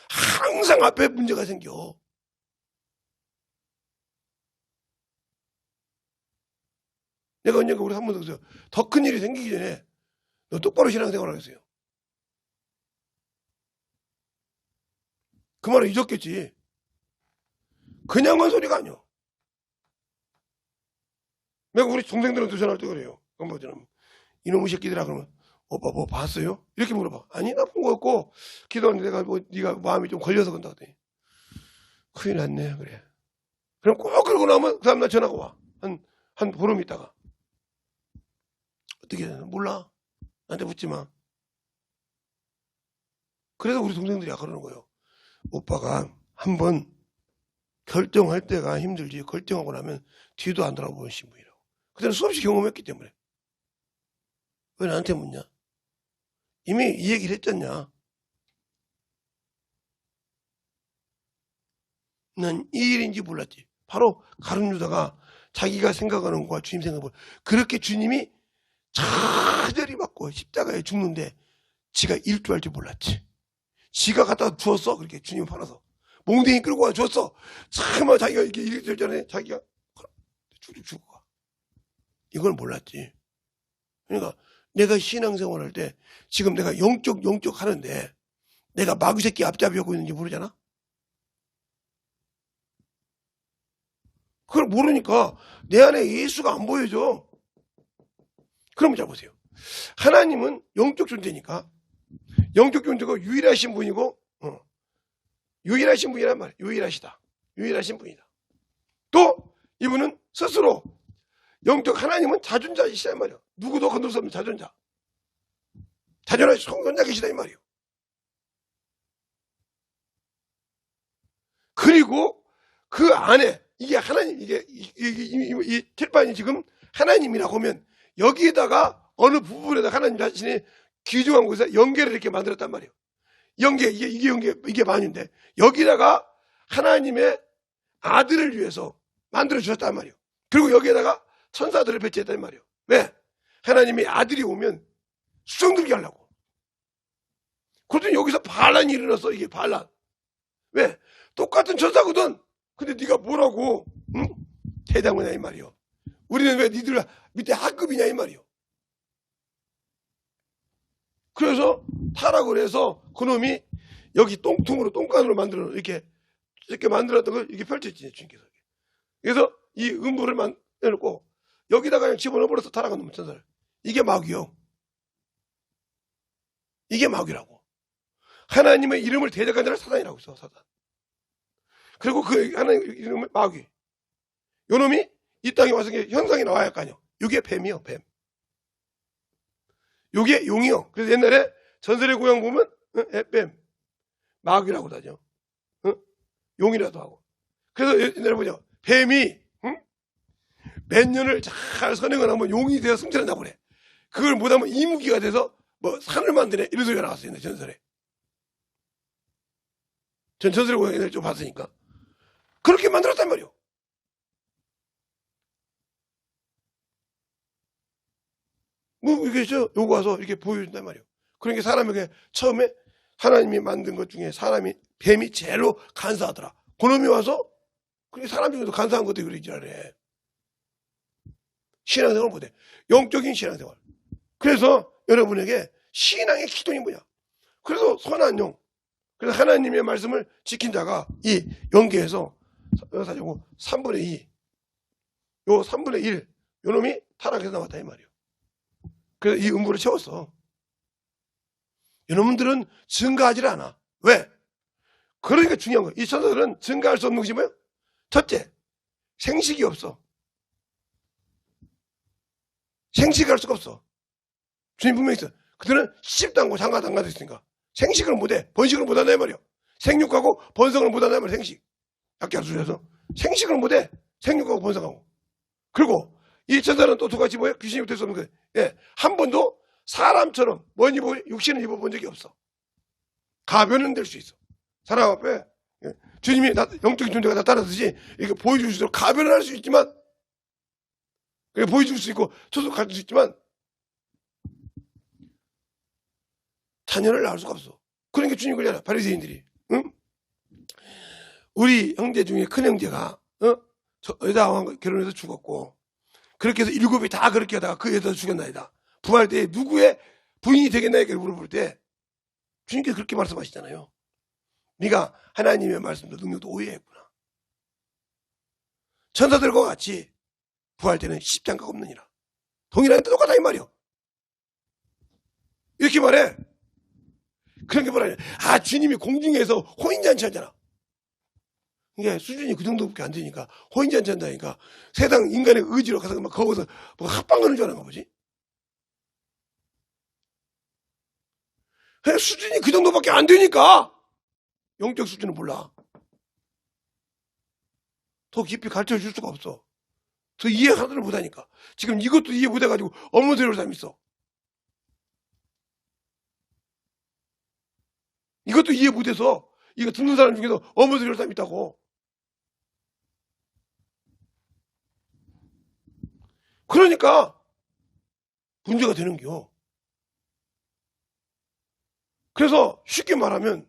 항상 앞에 문제가 생겨. 내가 언젠가 우리 한 번 더 그랬어요. 더 큰 일이 생기기 전에 너 똑바로 신앙생활 하겠어요. 그 말을 잊었겠지. 그냥 한 소리가 아니야. 내가 우리 동생들한테 전화할 때 그래요. 엄마처럼 이놈의 새끼들아 그러면 오빠 뭐 봤어요? 이렇게 물어봐. 아니 나 본 거 없고 기도하는데 내가 네가 마음이 좀 걸려서 그런다 그랬더니 큰일 났네 그래. 그럼 꼭 그러고 나면 그 다음날 전화가 와. 한 보름 있다가 어떻게 되나 몰라. 나한테 묻지 마. 그래서 우리 동생들이 그러는 거예요. 오빠가 한번 결정할 때가 힘들지 결정하고 나면 뒤도 안 돌아보는 신분이라고. 그때는 수없이 경험했기 때문에. 왜 나한테 묻냐? 이미 이 얘기를 했잖냐. 난 이 일인지 몰랐지. 바로 가룟 유다가 자기가 생각하는 것과 주님 생각을 그렇게 주님이 차절이 맞고 십자가에 죽는데 지가 일조할 줄 몰랐지. 지가 갖다 주었어. 그렇게 주님 팔아서 몽둥이 끌고 와 줬어. 참 자기가 이렇게 일절 전에 자기가 죽어. 이걸 몰랐지. 그러니까 내가 신앙생활할 때 지금 내가 영적 하는데 내가 마귀새끼 앞잡이하고 있는지 모르잖아. 그걸 모르니까 내 안에 예수가 안 보여져. 그러면 잘 보세요. 하나님은 영적 존재니까 영적 존재고 유일하신 분이고 유일하신 분이란 말이야. 유일하신 분이다. 또 이분은 스스로 영적 하나님은 자존자이시다 이 말이야. 누구도 건들 수 없는 자존자. 자존하신 성존자 계시다 이 말이에요. 그리고 그 안에 이게 하나님, 이 칠판이 지금 하나님이라고 하면 여기에다가 어느 부분에다 하나님 자신이 귀중한 곳에 연계를 이렇게 만들었단 말이에요. 이게 만인데 여기다가 하나님의 아들을 위해서 만들어 주셨단 말이에요. 그리고 여기에다가 천사들을 배치했단 말이에요. 왜? 하나님의 아들이 오면 수정들게 하려고. 그랬더니 여기서 반란이 일어났어. 이게 반란. 왜? 똑같은 천사거든. 근데 네가 뭐라고 대장을 하냐 이 말이요. 우리는 왜 니들 밑에 하급이냐 이 말이요. 그래서 타락을 해서 그놈이 여기 똥통으로 똥간으로 만들어 이렇게 만들었던 걸 이렇게 펼쳤지 주님께서. 그래서 이 음부를 만들어놓고 여기다가 그냥 집어넣어버려서 타락한 놈 천사를. 이게 마귀요. 이게 마귀라고. 하나님의 이름을 대적한 자를 사단이라고 있어. 사단. 그리고 그 하나님 이름을 마귀. 요 놈이 이 땅에 와서 현상이 나와야 할 거 아니요. 요게 뱀이요. 뱀. 요게 용이요. 그래서 옛날에 전설의 고향 보면 뱀. 마귀라고 하죠. 용이라도 하고. 그래서 옛날에 보죠. 뱀이 몇 년을 잘 선행을 하면 용이 되어 승천한다고 그래. 그걸 못하면 이무기가 돼서 뭐 산을 만드네 이런 소리가 나왔어요. 전설에. 전 전설의 고향 옛날에 좀 봤으니까. 그렇게 만들었단 말이요. 뭐 이게 요거 와서 이렇게 보여준단 말이요. 그러니까 사람에게 처음에 하나님이 만든 것 중에 뱀이 제일로 간사하더라. 그놈이 와서 그게 사람 중에도 간사한 것도 그러지라래. 신앙생활 못해. 영적인 신앙생활. 그래서 여러분에게 신앙의 기둥이 뭐냐? 그래서 선한 영. 그래서 하나님의 말씀을 지킨 자가 이 연계해서 3분의 2. 요 3분의 1. 요 놈이 타락해서 나왔다 이 말이에요. 그래서 이 음부를 채웠어. 이놈들은 증가하지 않아. 왜? 그러니까 중요한 거예요. 이 천사들은 증가할 수 없는 것이 뭐예요? 첫째, 생식이 없어. 생식할 수가 없어. 주님 분명히 있어. 그들은 시집도 않고 장가도 안 가도 있으니까. 생식을 못해. 번식을 못한다 이 말이에요. 생육하고 번성을 못한다 이 말이에요. 생식. 약간 수준에서. 생식을 못해. 생육하고 번성하고. 그리고 이 천사는 또 두 가지 뭐예요? 귀신이 될 수 없는 거예요. 예, 한 번도 사람처럼 육신을 입어본 적이 없어. 가변은 될 수 있어. 사람 앞에 주님이 영적인 존재가 나타나듯이 이렇게 보여줄 수 있도록 가변을 할 수 있지만 보여줄 수 있고 소속할 수 있지만 자녀를 낳을 수가 없어. 그러니까 주님 그러잖아. 바리새인들이 우리 형제 중에 큰 형제가 여자와 결혼해서 죽었고 그렇게 해서 7이 다 그렇게 하다가 그 여자도 죽였나이다. 부활 때 누구의 부인이 되겠나이까 물어볼 때 주님께서 그렇게 말씀하시잖아요. 네가 하나님의 말씀도 능력도 오해했구나. 천사들과 같이 부활 때는 십장가가 없느니라. 동일한 때 똑같다 이 말이요. 이렇게 말해. 그렇게 말하냐. 주님이 공중에서 호인잔치 하잖아. 이게 수준이 그 정도밖에 안 되니까 호인잔치 한다니까 세상 인간의 의지로 가서 막 거기서 뭐 합방하는 줄 아는 거지. 수준이 그 정도밖에 안 되니까 영적 수준은 몰라. 더 깊이 가르쳐 줄 수가 없어. 더 이해하지를 못하니까. 지금 이것도 이해 못해가지고 어머니를 사람이 있어. 이것도 이해 못해서 이거 듣는 사람 중에서 어머니를 사람이 있다고. 그러니까 문제가 되는겨. 그래서 쉽게 말하면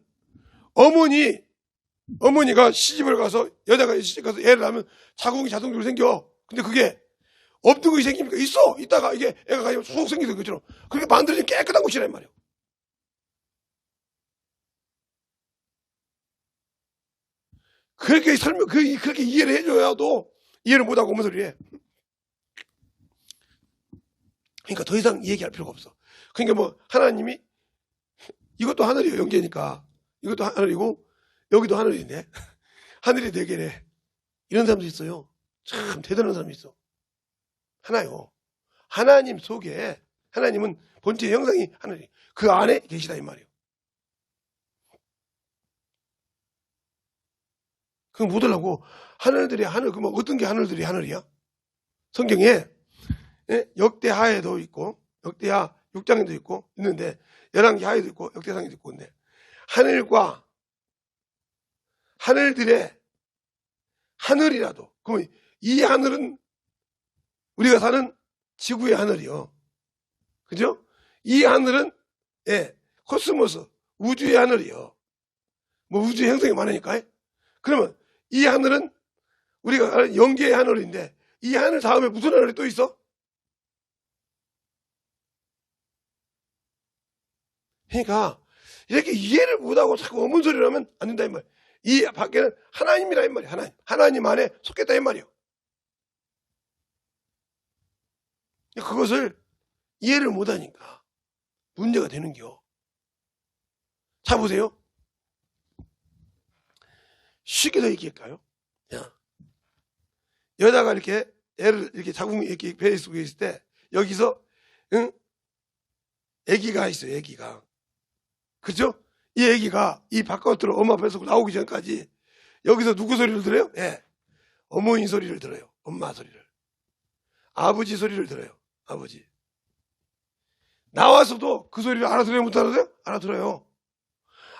어머니가 시집을 가서 여자가 시집 가서 애를 낳으면 자궁이 자동적으로 생겨. 근데 그게 없는 것이 생깁니까? 있어. 이따가 이게 애가 가지고 쑥 생기는 것처럼 그렇게 만들어진 깨끗한 곳이란 말이에요. 그렇게 그렇게 이해를 해줘야도 이해를 못하고 뭔 소리 해. 그러니까 더 이상 얘기할 필요가 없어. 그러니까 뭐 하나님이 이것도 하늘이에요. 영계니까. 이것도 하늘이고 여기도 하늘이네. 하늘이 네 개네. 이런 사람도 있어요. 참 대단한 사람이 있어. 하나요. 하나님 속에 하나님은 본체 형상이 하늘이 그 안에 계시다 이 말이에요. 그거 못 하려고 하늘들이 하늘 그러면 어떤 게 하늘들이 하늘이야? 성경에 역대하에도 있고 역대하 6장에도 있고 있는데 열왕기하에도 있고 역대상에도 있고 근데 하늘과 하늘들의 하늘이라도 그러면 이 하늘은 우리가 사는 지구의 하늘이요. 그죠? 이 하늘은 코스모스 우주의 하늘이요. 뭐 우주의 형성이 많으니까. 그러면 이 하늘은 우리가 아는 영계의 하늘인데 이 하늘 다음에 무슨 하늘이 또 있어? 그러니까 이렇게 이해를 못하고 자꾸 어문 소리를 하면 안 된다 이 말. 이 밖에는 하나님이라 이 말이야. 하나님 안에 속했다 이 말이요. 그것을 이해를 못하니까 문제가 되는겨. 자 보세요. 쉽게 더 얘기할까요? 여자가 이렇게 애를 이렇게 자궁 이렇게 배 속에 있을 때 여기서 아기가 있어요. 아기가 그죠? 이 아기가 이 바깥으로 엄마 뱃속으로 나오기 전까지 여기서 누구 소리를 들어요? 어머니 소리를 들어요. 엄마 소리를. 아버지 소리를 들어요. 아버지. 나와서도 그 소리를 알아들어요? 못 알아들어요? 알아들어요.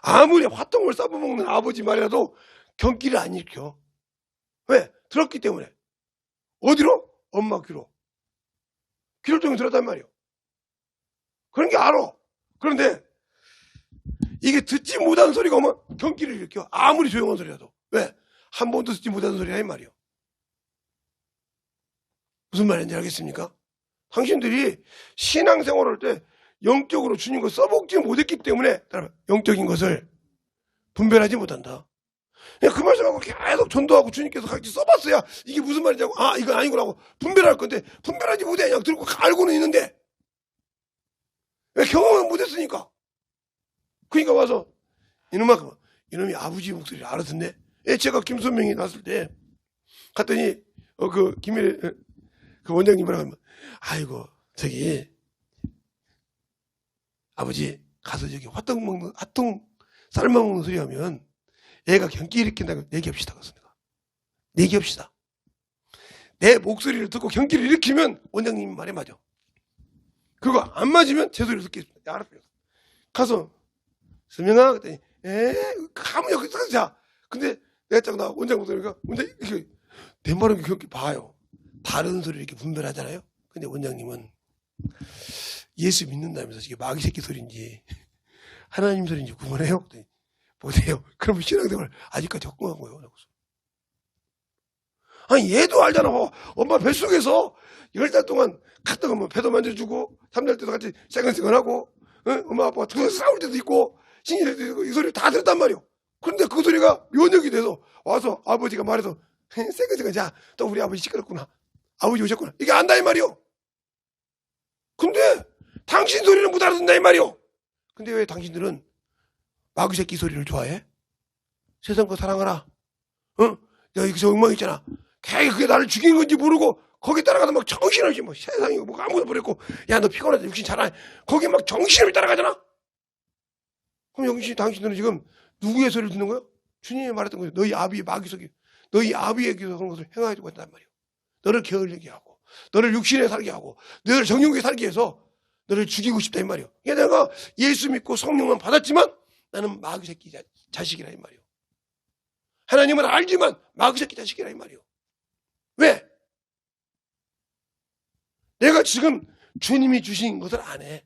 아무리 화통을 싸워먹는 아버지 말이라도 경기를 안 일으켜. 왜? 들었기 때문에. 어디로? 엄마 귀로. 귀를 통해 들었단 말이에요. 그런 게 알아. 그런데 이게 듣지 못하는 소리가 오면 경기를 일으켜. 아무리 조용한 소리라도. 왜? 한 번도 듣지 못하는 소리라 이 말이에요. 무슨 말인지 알겠습니까? 당신들이 신앙생활을 할 때 영적으로 주님과 써먹지 못했기 때문에 영적인 것을 분별하지 못한다. 그 말씀하고 계속 전도하고 주님께서 같이 써봤어야 이게 무슨 말이냐고 이건 아니구나 하고 분별할 건데 분별하지 못해. 그냥 들고 알고는 있는데 왜 경험을 못했으니까. 그러니까 와서 이놈이 아버지 목소리를 알아듣네. 제가 김선명이 났을 때 갔더니 그 김일의 그 원장님 뭐라고 하면 아이고 저기 아버지 가서 저기 화통 삶아먹는 소리 하면 애가 경기 일으킨다고 얘기합시다. 그래서 내가 얘기합시다. 내 목소리를 듣고 경기를 일으키면 원장님 말이 맞아. 그거 안 맞으면 제 소리를 듣겠습니다. 알았어요. 가서 선명아 그랬더니 가면 여기 자. 근데 내가 딱 나 원장 목소리가 원장님 이렇게 내 말은 경기 봐요. 다른 소리를 이렇게 분별하잖아요. 근데 원장님은 예수 믿는다면서 이게 마귀 새끼 소리인지 하나님 소리인지 구분해요. 보세요. 그러면 신앙생활 아직까지 적응한 거예요. 아니 얘도 알잖아. 엄마 뱃속에서 10달 동안 갔다가 뭐 배도 만져주고 3달 때도 같이 세근세근하고 엄마 아빠가 둘이서 싸울 때도 있고 신기할 때도 있고 이 소리를 다 들었단 말이에요. 그런데 그 소리가 면역이 돼서 와서 아버지가 말해서 세근세근 자 또 우리 아버지 시끄럽구나. 아버지 오셨구나. 이게 안다 이 말이요. 근데 당신 소리는 못 알아듣는다 이 말이요. 근데 왜 당신들은 마귀 새끼 소리를 좋아해? 세상 거 사랑하라. 내가 저 엉망 있잖아. 그게 나를 죽인 건지 모르고 거기 따라가서 막 정신없이 뭐 세상이 뭐 아무것도 모르겠고 야 너 피곤하다 육신 잘하네. 거기 막 정신없이 따라가잖아. 그럼 영신 당신들은 지금 누구의 소리를 듣는 거야? 주님이 말했던 거죠. 너희 아비의 마귀 속에 너희 아비에게서 그런 것을 행하려고 했단 말이에요. 너를 게을리게 하고 너를 육신에 살게 하고 너를 정욕에 살게 해서 너를 죽이고 싶다 이 말이에요. 그러니까 내가 예수 믿고 성령만 받았지만 나는 마귀 새끼 자식이라 이 말이에요. 하나님은 알지만 마귀 새끼 자식이라 이 말이에요. 왜? 내가 지금 주님이 주신 것을 안 해.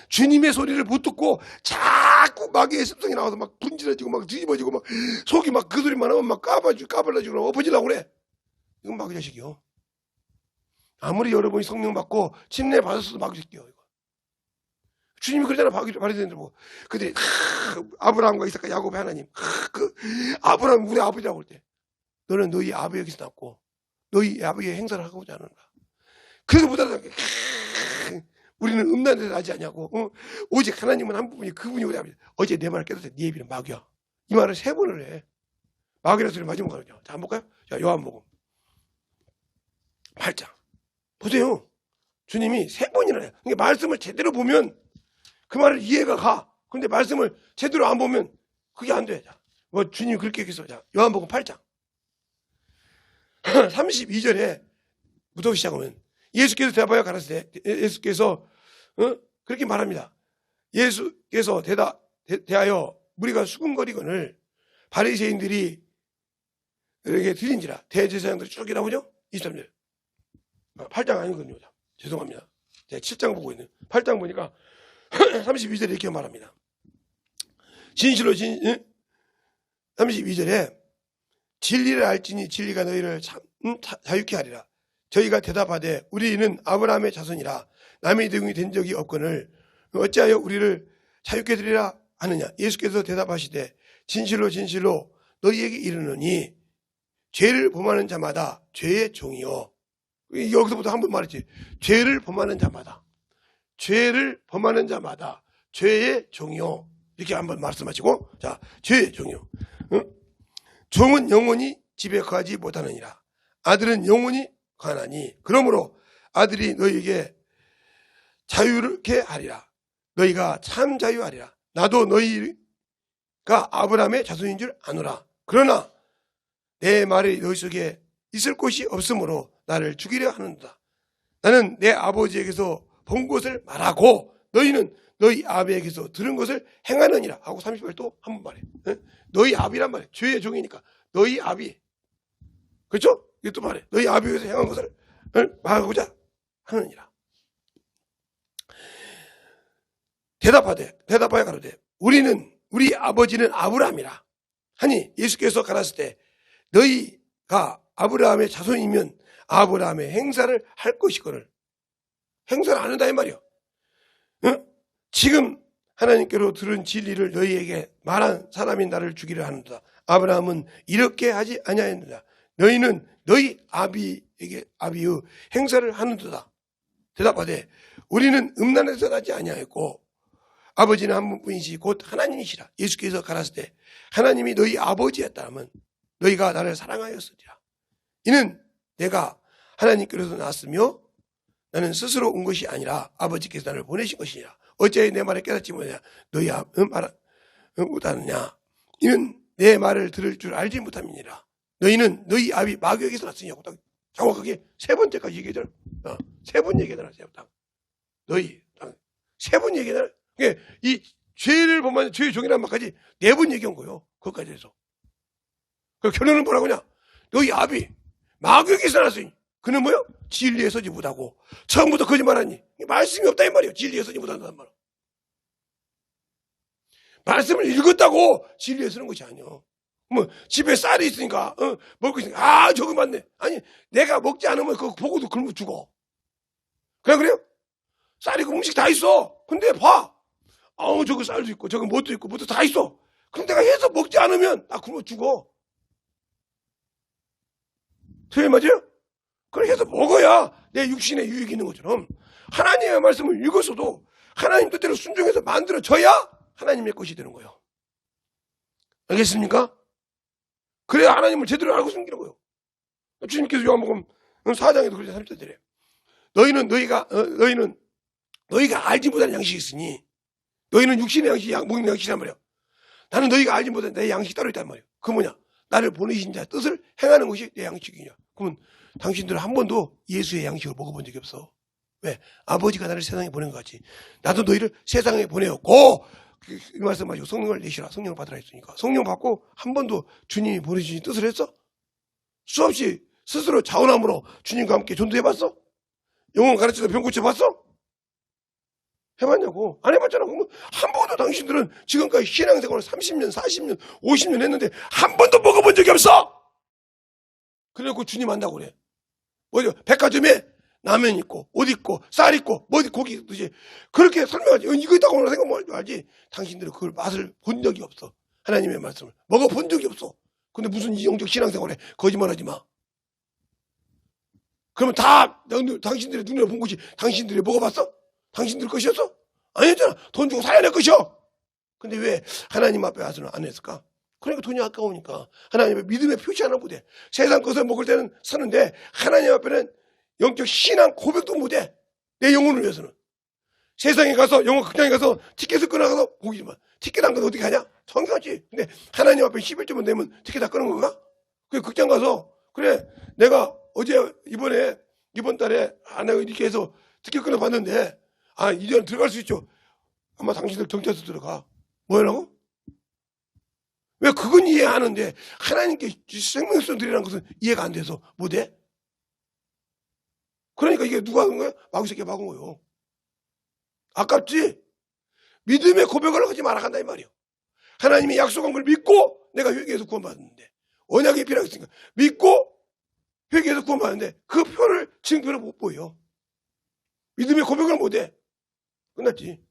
주님의 소리를 못 듣고 자꾸 마귀의 습성이 나와서 막 분질러지고 막 뒤집어지고 막 속이 막 그 소리만 하면 막 까발라지고 엎어지려고 그래. 이건 마귀 자식이요. 아무리 여러분이 성령 받고 침례 받았어도 마귀 자식이요. 이거. 주님이 그러잖아. 바리새인들 보고. 그들이 아브라함과 이삭과 야곱의 하나님, 그 아브라함 우리 아버지라고 할 때, 너는 너희 아버지에게서 났고 너희 아버지의 행사를 하고자 하는가. 그래서 못하는 우리는 음란한 데서 나지 않냐고. 오직 하나님은 한 부분이 그분이 우리 아버지. 어제 내 말을 깨닫을 때 네 애비는 마귀야. 이 말을 3번을 해. 마귀라는 소리 맞으면 가거든요. 자, 한번 볼까요? 자, 요한복음 8장 보세요. 주님이 3번이나 해요. 그러니까 말씀을 제대로 보면 그 말을 이해가 가. 근데 말씀을 제대로 안 보면 그게 안 돼. 자, 뭐 주님이 그렇게 얘기했어. 자, 요한복음 8장 32절에 부터 시작하면 예수께서 대답하여 가라사대, 예수께서 그렇게 말합니다. 예수께서 대하여 우리가 수군거리거늘 바리새인들이 이렇게 드린지라. 대제사장들이 쭉 나오죠. 23절 8장 아니거든요. 죄송합니다. 제가 7장 보고 있는 8장 보니까 32절에 이렇게 말합니다. 진실로 32절에 진리를 알지니 진리가 너희를 자유케 하리라. 저희가 대답하되 우리는 아브라함의 자손이라 남의 등이 된 적이 없거늘 어찌하여 우리를 자유케 드리라 하느냐. 예수께서 대답하시되 진실로 진실로 너희에게 이르노니 죄를 범하는 자마다 죄의 종이요. 여기서부터 한 번 말했지. 죄를 범하는 자마다 죄의 종이요. 이렇게 한번 말씀하시고, 자, 죄의 종이요. 종은 영원히 집에 거하지 못하느니라. 아들은 영원히 거하나니 그러므로 아들이 너희에게 자유케 하리라. 너희가 참 자유하리라. 나도 너희가 아브라함의 자손인 줄 아노라. 그러나 내 말이 너희 속에 있을 곳이 없으므로 나를 죽이려 하는도다. 나는 내 아버지에게서 본 것을 말하고 너희는 너희 아비에게서 들은 것을 행하느니라 하고 30절 또 한 번 말해. 너희 아비란 말이야. 죄의 종이니까 너희 아비. 그렇죠? 이게 또 말해. 너희 아비에게서 행한 것을 말하고자 하느니라. 대답하여 가로되 우리 아버지는 아브라함이라 하니 예수께서 가라사대 때 너희가 아브라함의 자손이면 아브라함의 행사를 할 것이거늘. 행사를 안 한다 이 말이야. 지금 하나님께로 들은 진리를 너희에게 말한 사람이 나를 죽이려 하는도다. 아브라함은 이렇게 하지 아니하였느냐. 너희는 너희 아비에게 아비의 행사를 하는도다. 대답하되 우리는 음란에서 나지 아니하였고 아버지는 한 분뿐이시 곧 하나님이시라. 예수께서 가라사대 때 하나님이 너희 아버지였다면 너희가 나를 사랑하였으리라. 이는 내가 하나님께로서 났으며 나는 스스로 온 것이 아니라 아버지께서 나를 보내신 것이니라. 어찌하여 내 말을 깨닫지 못하냐. 너희 말을 못하느냐. 이는 내 말을 들을 줄 알지 못함이니라. 너희는 너희 아비 마귀에게서 났으냐고 딱 정확하게 3번째까지 얘기하잖아. 3번 얘기하잖아. 너희 3번 얘기하잖아. 그러니까 이 죄를 범하는 죄의 종이라는 말까지 4번 얘기한 거예요. 그것까지 해서. 그 결론은 뭐라고 하냐. 너희 아비 마귀에게서 났으니 그는 뭐요? 진리에 서지 못하고 처음부터 거짓말하니 말씀이 없다 이 말이에요. 진리에 서지 못한다는 말은. 말씀을 읽었다고 진리에 서는 것이 아니에요. 뭐 집에 쌀이 있으니까 먹고 있으니까 저거 맞네. 아니 내가 먹지 않으면 그거 보고도 굶어 죽어. 그래요? 쌀이 그 음식 다 있어. 근데 봐. 저거 쌀도 있고 저거 뭣도 있고 뭣도 다 있어. 그럼 내가 해서 먹지 않으면 나 굶어 죽어. 틀린 맞아요? 그걸 해서 먹어야 내 육신에 유익이 있는 것처럼 하나님의 말씀을 읽었어도 하나님 뜻대로 순종해서 만들어져야 하나님의 것이 되는 거예요. 알겠습니까? 그래야 하나님을 제대로 알고 숨기는 거예요. 주님께서 요한복음 4장에도 그렇게 3절에 너희는 너희가 알지 못하는 양식이 있으니 너희는 육신의 양식이 먹는 양식이란 말이야. 나는 너희가 알지 못하는 내 양식이 따로 있단 말이야. 그 뭐냐? 나를 보내신 자 뜻을 행하는 것이 내 양식이냐. 그러면 당신들은 한 번도 예수의 양식을 먹어본 적이 없어. 왜? 아버지가 나를 세상에 보낸 것 같이 나도 너희를 세상에 보내었고 이 말씀 가지고 성령을 내시라. 성령을 받으라 했으니까 성령 받고 한 번도 주님이 보내주신 뜻을 했어? 수없이 스스로 자원함으로 주님과 함께 전도해봤어? 영혼 가르쳐서 병 고쳐봤어? 해봤냐고. 안 해봤잖아. 그러면 한 번도 당신들은 지금까지 신앙생활을 30년, 40년, 50년 했는데 한 번도 먹어본 적이 없어. 그래놓고 주님 한다고 그래. 뭐죠? 백화점에 라면 있고 옷 있고 쌀 있고 뭐 고기 있듯이 그렇게 설명하지. 이거 있다고 생각하면 알지. 당신들은 그걸 맛을 본 적이 없어. 하나님의 말씀을 먹어본 적이 없어. 근데 무슨 이정적 신앙생활에 거짓말하지 마. 그러면 다 당신들의 눈에 본 것이 당신들이 먹어봤어? 당신들 것이었어? 아니었잖아. 돈 주고 사야 될 것이요. 근데 왜 하나님 앞에 와서는 안 했을까? 그러니까 돈이 아까우니까 하나님의 믿음의 표시 하나 못해. 세상 것을 먹을 때는 사는데 하나님 앞에는 영적 신앙 고백도 못해. 내 영혼을 위해서는. 세상에 가서 영화 극장에 가서 티켓을 끊어가서 보기지만 티켓 안 끊어 어떻게 하냐? 정상하지. 근데 하나님 앞에 11점만 내면 티켓 다 끊은 건가? 그래 극장 가서 그래 내가 어제 이번 달에 내가 이렇게 해서 티켓 끊어 봤는데 이제는 들어갈 수 있죠. 아마 당신들 경찰서 들어가. 뭐라고? 왜 그건 이해하는데 하나님께 생명성 드리라는 것은 이해가 안 돼서 못해? 그러니까 이게 누가 하는 거야? 마귀 새끼가 막은 거요. 아깝지? 믿음의 고백을 하지 말아 간다 이 말이요. 하나님이 약속한 걸 믿고 내가 회개해서 구원받았는데 언약이 필요했으니까 믿고 회개해서 구원받았는데 그 표를 증표를 못 보여. 믿음의 고백을 못해. 끝났지.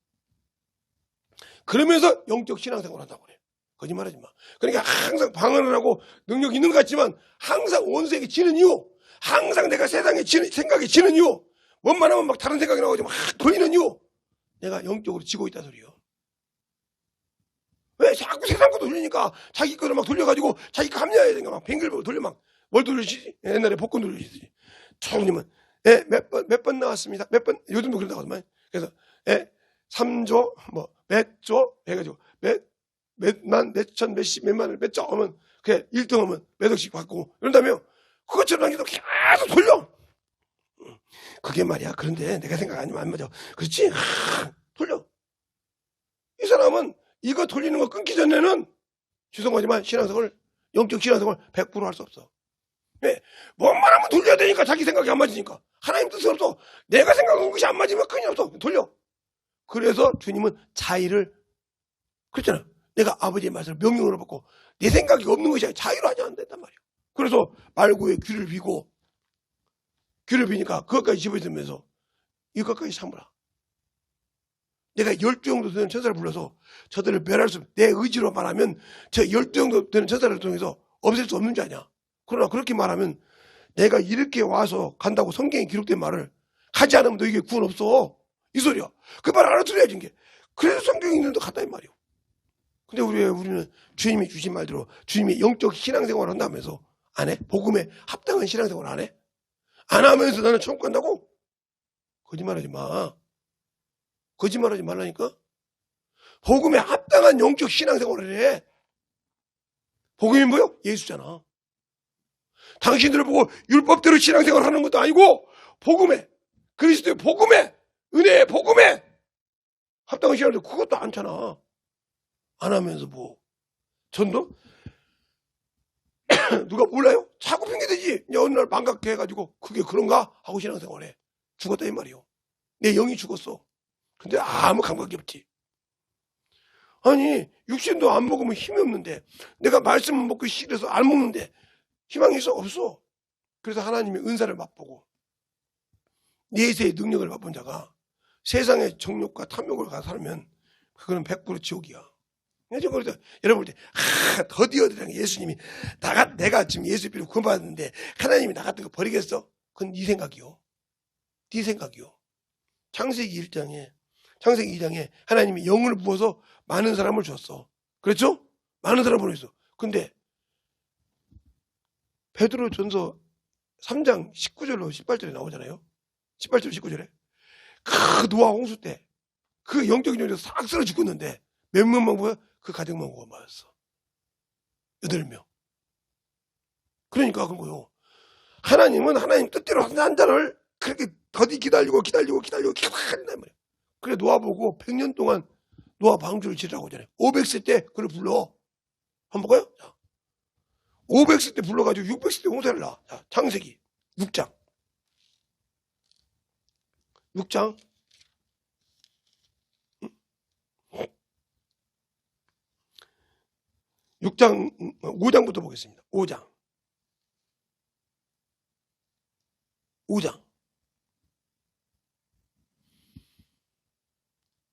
그러면서 영적 신앙생활을 한다고 그래. 거짓말하지 마. 그러니까 항상 방언을 하고 능력 있는 것 같지만 항상 원수에게 지는 이유, 항상 내가 세상에 생각에 지는 이유, 뭔만 하면 막 다른 생각이 나오고 막 돌리는 이유, 내가 영적으로 지고 있다 소리요. 왜 자꾸 세상 거 돌리니까 자기 거를 막 돌려가지고 자기 거 합리화해야 되니까 막 뱅글뱅글 돌려 막 뭘 돌리시지? 옛날에 복권 돌리시지. 총님은 몇 번 나왔습니다. 몇 번 요즘도 그런다고 하더만. 그래서 3조 뭐 몇 조 해가지고 몇만 몇천 몇십 몇만을 몇 조 하면 그게 1등 하면 몇 억씩 받고 이런다면 그것처럼 당기도 계속 돌려. 그게 말이야. 그런데 내가 생각 아니면 안 맞아. 그렇지? 돌려. 이 사람은 이거 돌리는 거 끊기 전에는 죄송하지만 신앙생활 영적 신앙생활 100% 할 수 없어. 왜? 뭔 말하면 돌려야 되니까 자기 생각이 안 맞으니까. 하나님 뜻은 없어. 내가 생각한 것이 안 맞으면 큰일 없어. 돌려. 그래서 주님은 자의를 그랬잖아. 내가 아버지의 말씀을 명령으로 받고 내 생각이 없는 것이 아니라 자의로 하지 않는단 말이야. 그래서 말고의 귀를 비고 귀를 비니까 그것까지 집어들면서 이것까지 참으라. 내가 12 정도 되는 천사를 불러서 저들을 멸할 수, 내 의지로 말하면 저 12 정도 되는 천사를 통해서 없앨 수 없는 줄 아냐. 그러나 그렇게 말하면 내가 이렇게 와서 간다고 성경에 기록된 말을 하지 않으면 너에게 구원 없어. 이 소리야. 그 말 알아들어야지 이게. 그래서 성경에 있는 데 갔다 이 말이야. 근데 우리는 주님이 주신 말대로 주님이 영적 신앙생활을 한다면서 안 해? 복음에 합당한 신앙생활 안 해? 안 하면서 나는 천국 간다고? 거짓말하지 마. 거짓말하지 말라니까? 복음에 합당한 영적 신앙생활을 해. 복음이 뭐요? 예수잖아. 당신들을 보고 율법대로 신앙생활을 하는 것도 아니고 복음에 그리스도의 복음에 은혜의 복음에 합당한 신앙생활 그것도 않잖아. 안 하면서 뭐 전도? 누가 몰라요? 자꾸 핑계대지. 어느 날 반갑게 해가지고 그게 그런가? 하고 신앙생활해. 죽었다 이 말이요. 내 영이 죽었어. 근데 아무 감각이 없지. 아니 육신도 안 먹으면 힘이 없는데 내가 말씀을 먹기 싫어서 안 먹는데 희망이 있어? 없어. 그래서 하나님의 은사를 맛보고 내세의 능력을 맛본 자가 세상의 정욕과 탐욕을 가서 살면 그거는 100% 지옥이야. 그래서 여러분 볼 때 더디어드랑 예수님이 내가 지금 예수 믿고 구원받았는데 하나님이 나 같은 거 버리겠어? 그건 네 생각이요. 네 생각이요. 창세기 2장에 하나님이 영을 부어서 많은 사람을 줬어. 그렇죠? 많은 사람을 보냈어. 근데 베드로전서 3장 19절로 18절에 나오잖아요. 18절 19절에 그 노아 홍수 때 그 영적인 영에서 싹 쓸어 죽었는데 몇 명만 보여? 그 가정만 구원받았어. 8명. 그러니까 그런 거요. 하나님은 하나님 뜻대로 한 자를 그렇게 더디 기다리고 한단 말이야. 그래 노아 보고 100년 동안 노아 방주를 지으라고 하잖아요. 500세 때 그걸 불러. 한번 볼까요? 자, 500세 때 불러가지고 600세 때 홍수를 놔. 자, 창세기 6장 5장부터 보겠습니다. 5장.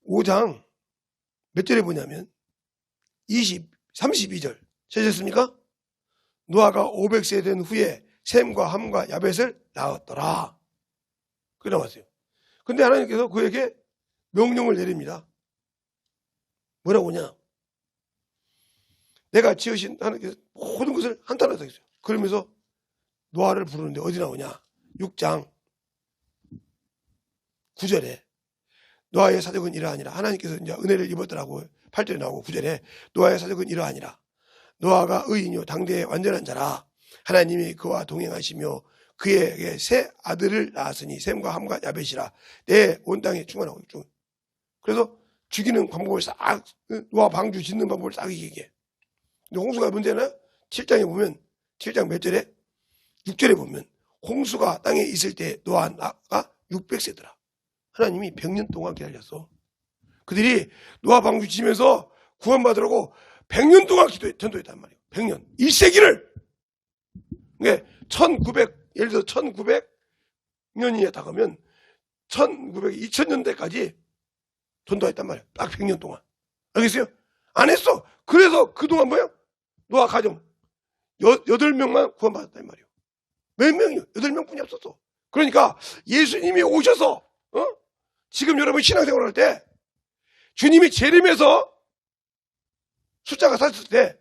5장 몇 절에 보냐면 32절 찾으셨습니까? 노아가 500세 된 후에 셈과 함과 야벳을 낳았더라. 그래 나왔어요. 근데 하나님께서 그에게 명령을 내립니다. 뭐라고 하냐? 내가 지으신 하나님께서 모든 것을 한탄하다 했어요. 그러면서 노아를 부르는데 어디 나오냐? 6장 9절에 노아의 사적은 이러하니라. 하나님께서 이제 은혜를 입었더라고. 8절에 나오고 9절에 노아의 사적은 이러하니라. 노아가 의인이요 당대의 완전한 자라. 하나님이 그와 동행하시며 그에게 세 아들을 낳았으니 셈과 함과 야벳이라. 내 온 땅에 충만하고 있죠. 그래서 죽이는 방법을 싹, 노아 방주 짓는 방법을 싹 얘기해. 근데 홍수가 문제는 7장에 보면 7장 몇 절에 6절에 보면 홍수가 땅에 있을 때 노아가 600세더라. 하나님이 100년 동안 기다렸어. 그들이 노아 방주 지면서 구원받으라고 100년 동안 전도했단 말이에요. 100년. 1세기를. 그러니까 1900, 예를 들어 1900년이 다가면 2000년대까지 전도했단 말이에요. 딱 100년 동안. 알겠어요? 안 했어. 그래서 그동안 뭐야? 노아 가정 8명만 구원받았단 말이에요. 몇 명이요? 8명뿐이 없었어. 그러니까 예수님이 오셔서 지금 여러분 신앙생활 할 때 주님이 재림해서 숫자가 샀을 때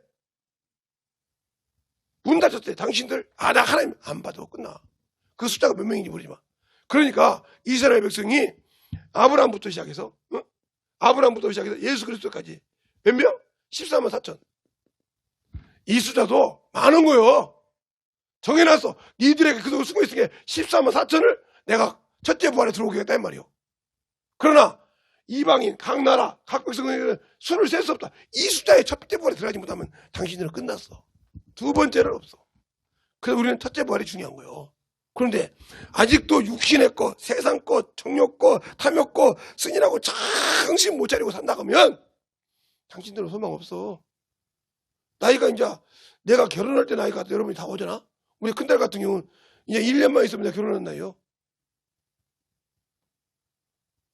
문 닫혔을 때 당신들 나 하나님 안 받아 끝나. 그 숫자가 몇 명인지 모르지만 그러니까 이스라엘 백성이 아브라함부터 시작해서 예수 그리스도까지 몇 명? 14만 4천. 이 숫자도 많은 거요. 정해놨어. 니들에게 그동안 수고했으니까 14만 4천을 내가 첫째 부활에 들어오게 했단 말이요. 그러나 이방인, 각 나라, 각 백성에게는 수를 셀 수 없다. 이 숫자에 첫째 부활에 들어가지 못하면 당신들은 끝났어. 두 번째는 없어. 그래서 우리는 첫째 부활이 중요한 거예요. 그런데 아직도 육신의 것, 세상 것, 정욕 것, 탐욕 것, 승인하고 정신 못 차리고 산다 그러면 당신들은 소망 없어. 나이가 이제 내가 결혼할 때 나이가 여러분이 다 오잖아. 우리 큰딸 같은 경우는 이제 1년만 있으면 내가 결혼한 나이요.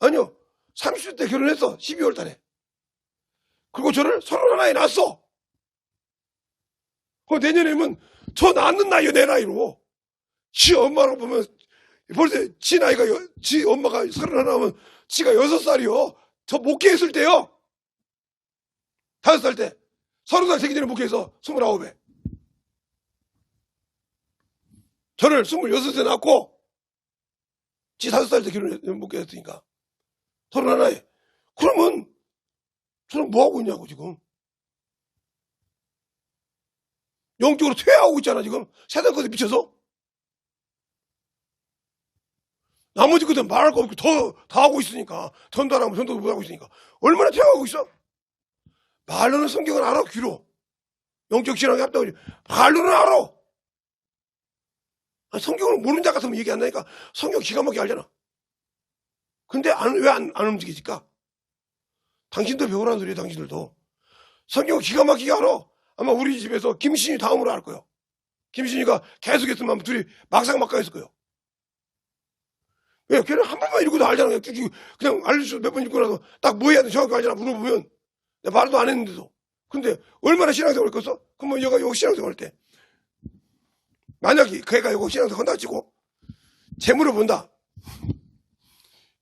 아니요. 30대 결혼했어. 12월 달에. 그리고 저를 31에 낳았어. 내년에면 저 낳는 나이요, 내 나이로. 지 엄마로 보면 벌써 지 나이가, 지 엄마가 31하면 지가 6살이요. 저 목회했을 때요. 5살 때. 30살 되기 전에 목회해서 29에. 저를 26에 낳고, 지 5살 때 목회했으니까. 31에. 그러면, 저는 뭐하고 있냐고, 지금. 영적으로 퇴화하고 있잖아, 지금. 세상 것에 미쳐서. 나머지 것은 말할 거 없고 더 하고 있으니까. 전도 안 하면 전도도 못 하고 있으니까. 얼마나 퇴화하고 있어? 말로는 성경을 알아, 귀로. 영적 신앙이 합다고 그러지. 말로는 알아. 성경을 모르는 자 같으면 얘기 안 나니까 성경 기가 막히게 알잖아. 근데 왜 안 움직이질까? 당신도 배우라는 소리야, 당신들도. 성경을 기가 막히게 알아. 아마 우리 집에서 김신이 다음으로 알 거예요. 김신이가 계속 했으면 둘이 막상막하 했을 거예요. 왜? 걔는 한 번만 읽고도 알잖아. 그냥 알려줘서 몇 번 읽고 나서 딱 뭐 해야 돼 정확히 알잖아. 물어보면. 내가 말도 안 했는데도. 근데 얼마나 신앙생활 했겠어? 그러면 얘가 여기 신앙생활 할 때. 만약에 걔가 여기 신앙생활 한다 치고 재물을 본다.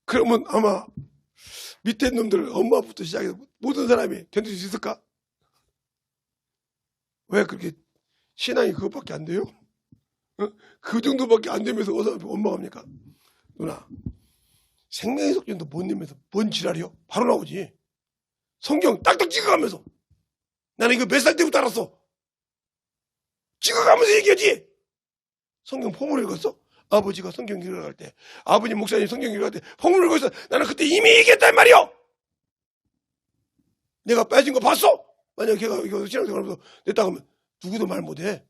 그러면 아마 밑에 놈들 엄마부터 시작해서 모든 사람이 견딜 수 있을까? 왜 그렇게 신앙이 그것밖에 안 돼요? 그 정도밖에 안 되면서 어서 원망합니까? 누나, 생명의 속전도 못 내면서 뭔 지랄이요? 바로 나오지. 성경 딱딱 찍어가면서. 나는 이거 몇 살 때부터 알았어. 찍어가면서 얘기하지. 성경 포문을 읽었어? 아버지가 성경 읽어갈 때, 아버님 목사님 성경 읽어갈 때 포문을 읽었어. 나는 그때 이미 얘기했단 말이요. 내가 빠진 거 봤어? 만약에 걔가 이거 신앙생활하면서 냈다 하면 누구도 말 못해.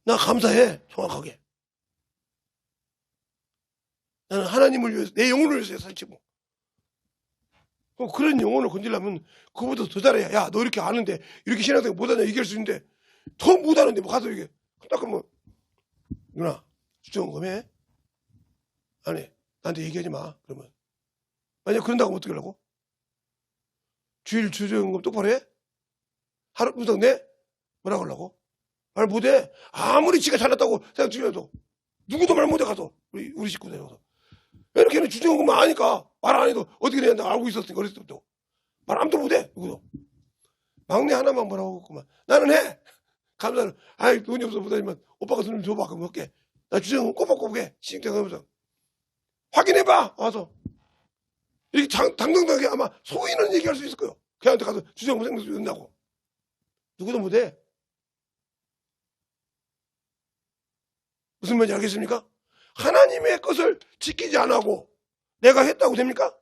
나 감사해. 정확하게. 나는 하나님을 위해서, 내 영혼을 위해서 살치고. 그런 영혼을 건지려면 그보다 더 잘해야. 야, 너 이렇게 아는데 이렇게 신앙생활 못하냐 얘기할 수 있는데 더 못하는데 뭐 가서 이게 딱 그러면 누나 주정검해? 안 해. 나한테 얘기하지 마. 그러면 만약 그런다고 어떻게 하려고? 주일 주정검 똑바로 해? 하루 분석 내? 뭐라고 하려고? 말 못해. 아무리 지가 잘났다고 생각 중이라도 누구도 말 못해 가서 우리 식구들 가서 이렇게 는 주정검만 아니까 말 안 해도 어떻게 되는지 알고 있었으니까 어렸을 때부터 말 아무도 못해. 누구도. 막내 하나만 뭐라고 했구만. 나는 해. 감사는 아이 돈이 없어 못하지만 오빠가 돈 좀 줘봐. 그럼 할게. 나 주정검 꼬박꼬박 해. 시행령 하면서 확인해봐 와서. 이렇게 당당하게 아마 소인은 얘기할 수 있을 거예요. 걔한테 가서 주정검 생각수 된다고. 누구도 못해. 무슨 말인지 알겠습니까? 하나님의 것을 지키지 않고 내가 했다고 됩니까?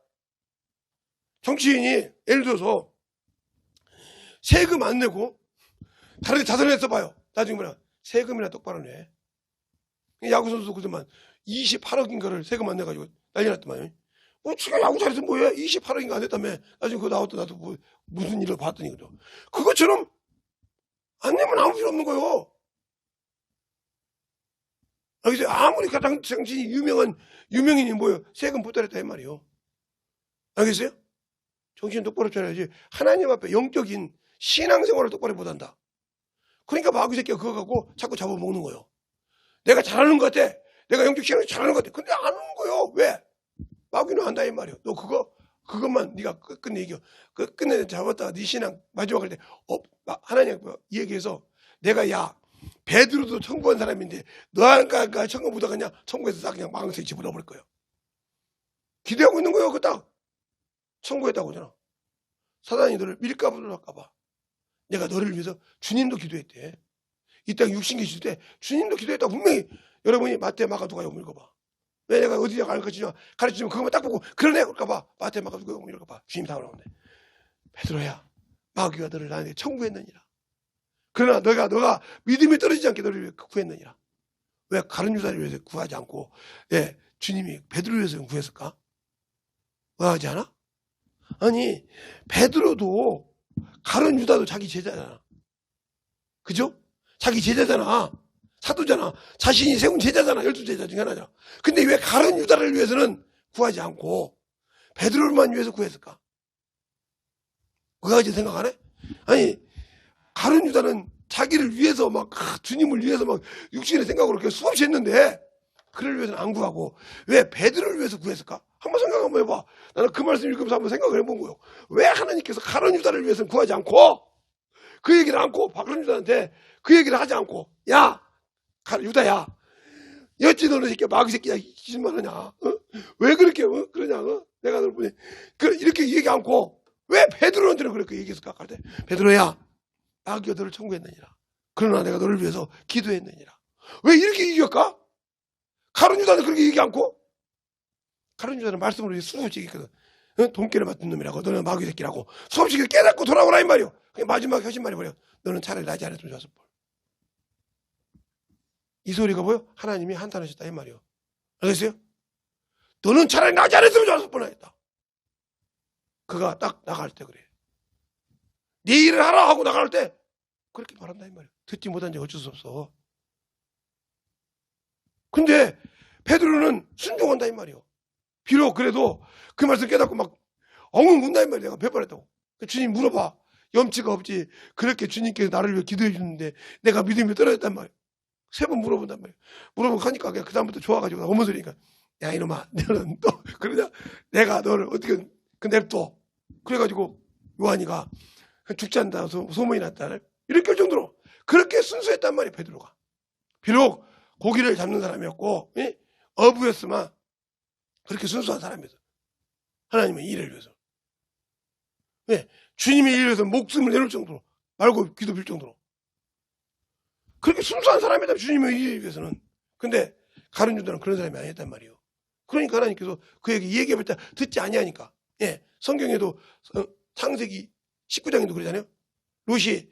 정치인이 예를 들어서 세금 안 내고 다른 데 자선을 했어봐요. 나중에 뭐냐 세금이나 똑바로 내. 야구선수도 그동안 28억인가를 세금 안 내가지고 난리 났더만. 지가 야구 잘해서 뭐야 28억인가 안 됐다며. 나중에 그거 나왔더니 나도 뭐 무슨 일을 봤더니 그죠. 그것처럼 안 내면 아무 필요 없는 거예요. 알겠어요? 아무리 당신이 유명인이 뭐예요? 세금 부담했다 이 말이에요. 알겠어요? 정신 똑바로 차려야지. 하나님 앞에 영적인 신앙생활을 똑바로 못한다. 그러니까 마귀 새끼가 그거 갖고 자꾸 잡아먹는 거예요. 내가 잘하는 것 같아. 내가 영적 신앙을 잘하는 것 같아. 근데 안 하는 거예요. 왜? 마귀는 한다 이 말이에요. 너 그것만 네가 끝내 이겨. 끝내 잡았다가 네 신앙 마지막 할 때 하나님 이 얘기해서 내가 야 베드로도 청구한 사람인데 너한테 청구 못하겠냐? 청구해서 딱 그냥 망상에 집어넣어버릴 거예요. 기대하고 있는 거예요. 그 딱 청구했다고 하잖아. 사단이 너를 밀까봐 놀랄까봐. 내가 너를 위해서 주님도 기도했대. 이 땅 육신계 있을 때 주님도 기도했다고 분명히 여러분이 마태 마가 누가 요 읽어봐. 왜 내가 어디냐 가르치면 그것만 딱 보고 그러네 그럴까봐 마태 마가 누가 요 읽어봐. 주님 다 그러는데 베드로야 마귀가 너를 나한테 청구했느니라. 그러나 너가 믿음이 떨어지지 않게 너를 위해 구했느니라. 왜 가룟 유다를 위해서 구하지 않고 주님이 베드로를 위해서 구했을까? 뭐하지 않아? 아니 베드로도 가룟 유다도 자기 제자잖아. 그죠? 자기 제자잖아. 사도잖아. 자신이 세운 제자잖아. 12제자 중에 하나잖아. 근데 왜 가룟 유다를 위해서는 구하지 않고 베드로만 위해서 구했을까? 그거까지 생각 안 해? 아니 가룟 유다는 자기를 위해서 막 주님을 위해서 막 육신의 생각으로 이렇게 수없이 했는데 그를 위해서는 안 구하고 왜 베드로를 위해서 구했을까? 한번 생각 한번 해봐. 나는 그 말씀 읽으면서 한번 생각을 해본 거예요. 왜 하나님께서 가룟 유다를 위해서는 구하지 않고 그 얘기를 않고 가룟 유다한테 그 얘기를 하지 않고 야 유다야 어찌 너는 새끼야 마귀 새끼야 기질만 하냐 왜 그렇게 그러냐 내가 널 보내 이렇게 얘기 않고 왜 베드로한테는 그렇게 얘기했을까? 그때 베드로야 마귀가 너를 청구했느니라. 그러나 내가 너를 위해서 기도했느니라. 왜 이렇게 얘기할까? 가룟 유다는 그렇게 얘기 않고 가룟 유다는 말씀으로 수없이 얘기했거든. 돈깨를 맡은 놈이라고 너는 마귀 새끼라고 수없이 깨닫고 돌아오라 이 말이요. 마지막에 하신 말이 뭐냐? 너는 차라리 나지 않았으면 좋았을 걸. 이 소리가 뭐요? 하나님이 한탄하셨다 이 말이요. 알겠어요? 너는 차라리 나지 않았으면 좋았을 뻔했다. 그가 딱 나갈 때 그래. 네 일을 하라 하고 나갈 때 그렇게 말한다 이 말이야. 듣지 못한 지 어쩔 수 없어. 근데 베드로는 순종한다 이 말이요. 비록 그래도 그 말씀 깨닫고 막 엉엉 운다 이 말이야. 내가 몇 번 했다고. 주님 물어봐. 염치가 없지. 그렇게 주님께서 나를 위해 기도해 주는데 내가 믿음이 떨어졌단 말이야. 3번 물어본단 말이야. 물어보고 하니까 그냥 그 다음부터 좋아가지고 어머 소리니까 야 이놈아 너는 또 그러냐 내가 너를 어떻게 냅둬. 그래가지고 요한이가 죽지 않다 소문이 났다 이렇게 할 정도로 그렇게 순수했단 말이야 베드로가. 비록 고기를 잡는 사람이었고 어부였으나 그렇게 순수한 사람이었어. 하나님의 일을 위해서. 왜? 주님의 일을 위해서 목숨을 내놓을 정도로 말고 기도 빌 정도로 그렇게 순수한 사람이다 주님의 일을 위해서는. 근데 가룟 유다는 그런 사람이 아니었단 말이에요. 그러니까 하나님께서 그에게 얘기해볼 때 듣지 아니하니까. 성경에도 창세기 19장에도 그러잖아요. 롯이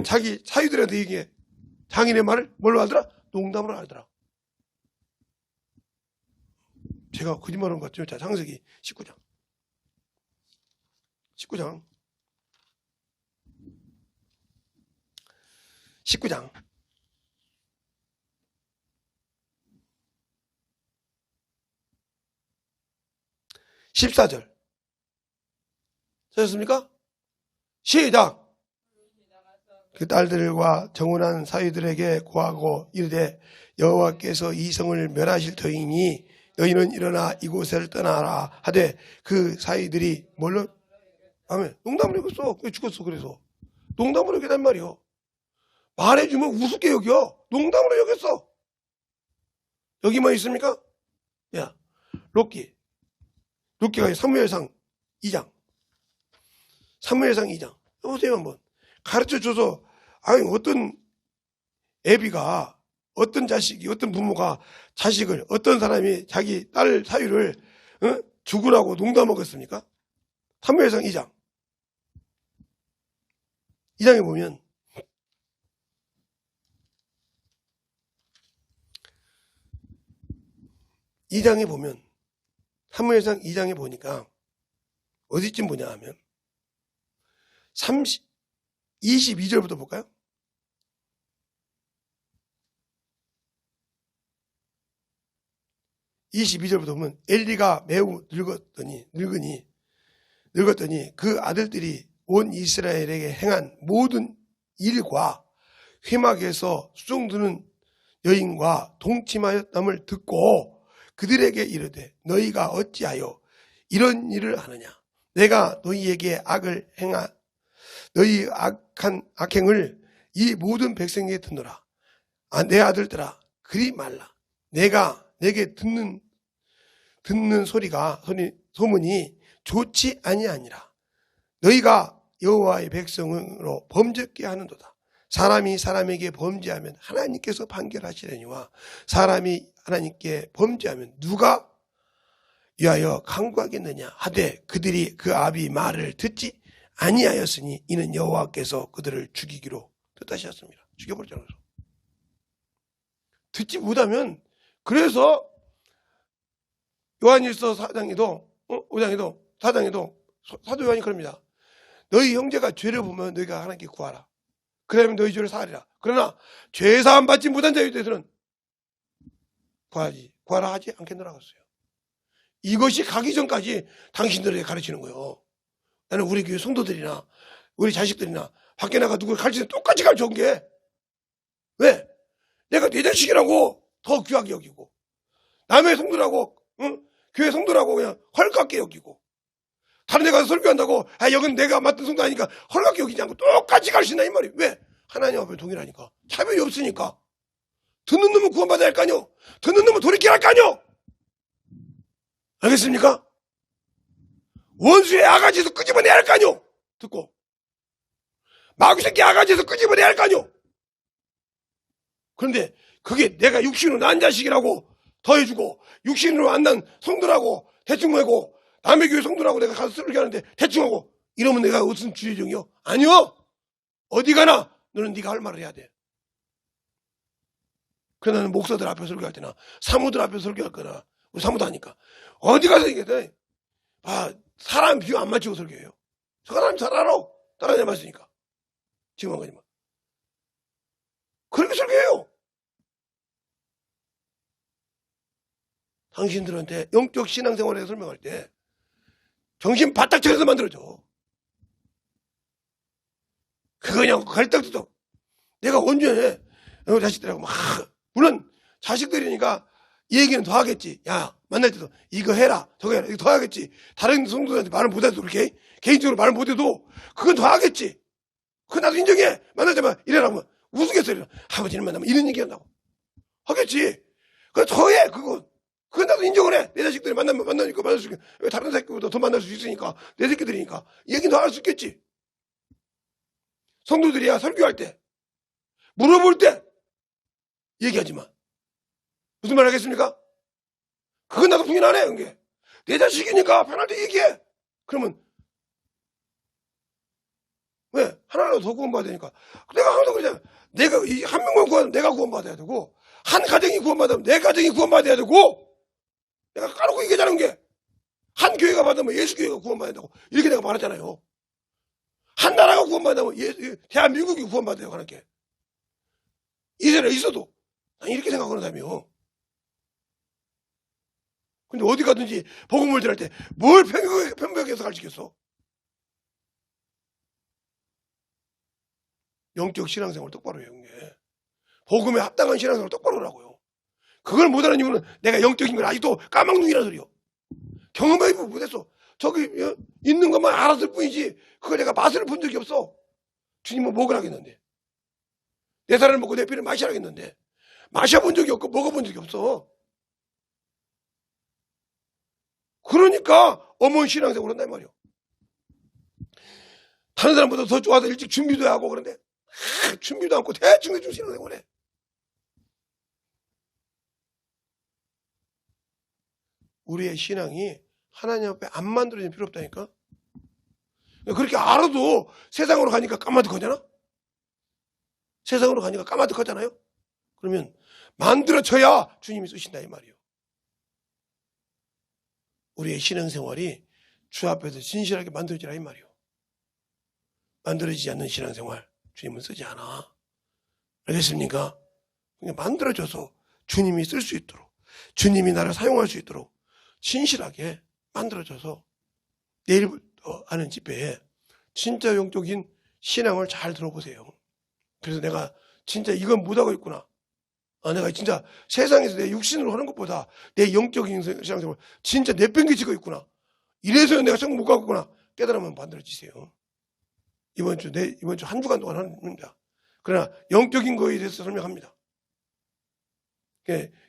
자기 사유들한테 얘기해. 장인의 말을 뭘로 알더라? 농담으로 알더라. 제가 거짓말한 것 같죠? 자, 창세기 19장. 19장. 19장. 14절. 찾았습니까? 시작. 그 딸들과 정혼한 사위들에게 고하고 이르되 여호와께서 이 성을 멸하실 터이니 너희는 일어나 이곳을 떠나라 하되 그 사위들이 뭘로? 아멘. 농담을 여겼어. 왜 죽었어? 그래서 농담으로 여겼단 말이요. 말해주면 우습게 여겨. 농담으로 여겼어. 여기만 있습니까? 야, 롯기가 사무엘상 2장. 사무엘상 2장. 보세요 한번. 가르쳐줘서 아니 어떤 애비가 어떤 자식이 어떤 부모가 자식을 어떤 사람이 자기 딸 사위를 죽으라고 농담하겠습니까? 사무엘상 2장. 2장에 보면 사무엘상 2장에 보니까 어디쯤 보냐 하면 22절부터 볼까요? 22절부터 보면 엘리가 매우 늙으니 그 아들들이 온 이스라엘에게 행한 모든 일과 회막에서 수종드는 여인과 동침하였담을 듣고 그들에게 이르되 너희가 어찌하여 이런 일을 하느냐? 내가 너희에게 악을 너희 악한 악행을 이 모든 백성에게 듣노라. 내 아들들아 그리 말라. 내가 내게 듣는 소문이 좋지 아니하니라. 너희가 여호와의 백성으로 범죄케 하는도다. 사람이 사람에게 범죄하면 하나님께서 판결하시려니와 사람이 하나님께 범죄하면 누가 위하여 강구하겠느냐 하되 그들이 그 아비 말을 듣지 아니하였으니 이는 여호와께서 그들을 죽이기로 뜻하셨습니다. 죽여버리자고 해서. 듣지 못하면 그래서 요한일서 4장에도 4장에도 사도 요한이 그럽니다. 너희 형제가 죄를 보면 너희가 하나님께 구하라. 그러면 너희 죄를 사하리라. 그러나 죄사함 받지 못한 자에 대해서는 구하라 하지 않겠노라고 했어요. 이것이 가기 전까지 당신들에게 가르치는 거예요. 나는 우리 교회 성도들이나 우리 자식들이나 밖에 나가 누굴 가르치는 똑같이 가르쳐온 게 왜? 내가 내 자식이라고 더 귀하게 여기고 남의 성도라고 교회 성도라고 그냥 헐값게 여기고 다른 데 가서 설교한다고 여긴 내가 맡은 성도 아니니까 헐값게 여기지 않고 똑같이 가르친다 이 말이에요. 왜? 하나님 앞에 동일하니까. 차별이 없으니까. 듣는 놈은 구원받아야 할 거 아니요. 듣는 놈은 돌이켜야 할 거 아니요. 알겠습니까? 원수의 아가지에서 끄집어내야 할 거 아니요. 듣고 마귀새끼 아가지에서 끄집어내야 할 거 아니요. 그런데 그게 내가 육신으로 난 자식이라고 더해주고 육신으로 안 난 성도라고 대충 하고 남의 교회 성도라고 내가 가서 설교하는데 대충 하고 이러면 내가 무슨 주의종이요? 아니요. 어디 가나 너는 네가 할 말을 해야 돼. 그래 나는 목사들 앞에 설교할 때나 사모들 앞에 설교할 거나 우리 사모도 하니까 어디 가서 얘기해. 사람 비유 안 맞추고 설교해요. 사람 잘 알아. 따라해봤으니까. 지금 한 거지만. 그렇게 설교해요. 당신들한테 영적 신앙생활에 설명할 때 정신 바짝 차려서 만들어줘. 그거 그냥 갈딱지도 내가 언제 자식들하고 막 물론 자식들이니까 이 얘기는 더 하겠지. 야 만날 때도 이거 해라 저거 해라 이거 더 하겠지. 다른 성도들한테 말을 못해도 그렇게 개인적으로 말을 못해도 그건 더 하겠지. 그거 나도 인정해. 만날 때만 이래라면 우스갯소리로 아버지는 만나면 이런 얘기 한다고 하겠지. 그거 더 해. 그건 나도 인정을 해. 내 자식들이 만나니까 만날 수 있게. 다른 새끼보다 더 만날 수 있으니까 내 새끼들이니까 얘기는 더 할 수 있겠지. 성도들이야 설교할 때 물어볼 때 얘기하지만 무슨 말 하겠습니까? 그건 나도 부인 안 해. 그게 내 자식이니까 편할 때 얘기해. 그러면 왜? 하나라도 더 구원받아야 되니까. 내가 항상 그러잖아. 내가 한 명만 구하면 내가 구원받아야 되고 한 가정이 구원받으면 내 가정이 구원받아야 되고 내가 까놓고 얘기하자는 게 한 교회가 받으면 예수 교회가 구원받아야 된다고 이렇게 내가 말하잖아요. 한 나라가 구원받으면 대한민국이 구원받아요. 하나님께. 이스라엘에 있어도 난 이렇게 생각하는 사람이요. 근데 어디 가든지 복음을 전할 때 뭘 편벽해서 가르치겠어? 영적 신앙생활 똑바로 해요. 복음에 합당한 신앙생활 똑바로 하라고요. 그걸 못하는 이유는 내가 영적인 걸 아직도 까막눈이라 소리요. 경험하지 못했어. 저기 있는 것만 알았을 뿐이지 그걸 내가 맛을 본 적이 없어. 주님은 먹으라 하겠는데, 내 살을 먹고 내 피를 마시라 하겠는데 마셔본 적이 없고 먹어본 적이 없어. 그러니까 어머니 신앙생활 한단 말이요. 다른 사람보다 더 좋아서 일찍 준비도 하고 그런데 준비도 않고 대충 신앙생활 해. 우리의 신앙이 하나님 앞에 안 만들어지면 필요 없다니까. 그렇게 알아도 세상으로 가니까 까마득하잖아. 세상으로 가니까 까마득하잖아요. 그러면 만들어져야 주님이 쓰신다 이 말이에요. 우리의 신앙생활이 주 앞에서 진실하게 만들어지라 이 말이에요. 만들어지지 않는 신앙생활 주님은 쓰지 않아. 알겠습니까? 만들어져서 주님이 쓸 수 있도록, 주님이 나를 사용할 수 있도록 진실하게 만들어져서 내일부터 하는 집회에 진짜 영적인 신앙을 잘 들어보세요. 그래서 내가 진짜 이건 못하고 있구나. 내가 진짜 세상에서 내 육신으로 하는 것보다 내 영적인 신앙생활 진짜 내팽개치고 있구나. 이래서 내가 성공 못 가고 있구나. 깨달으면 만들어지세요. 이번 주 한 주간 동안 하는 겁니다. 그러나 영적인 거에 대해서 설명합니다.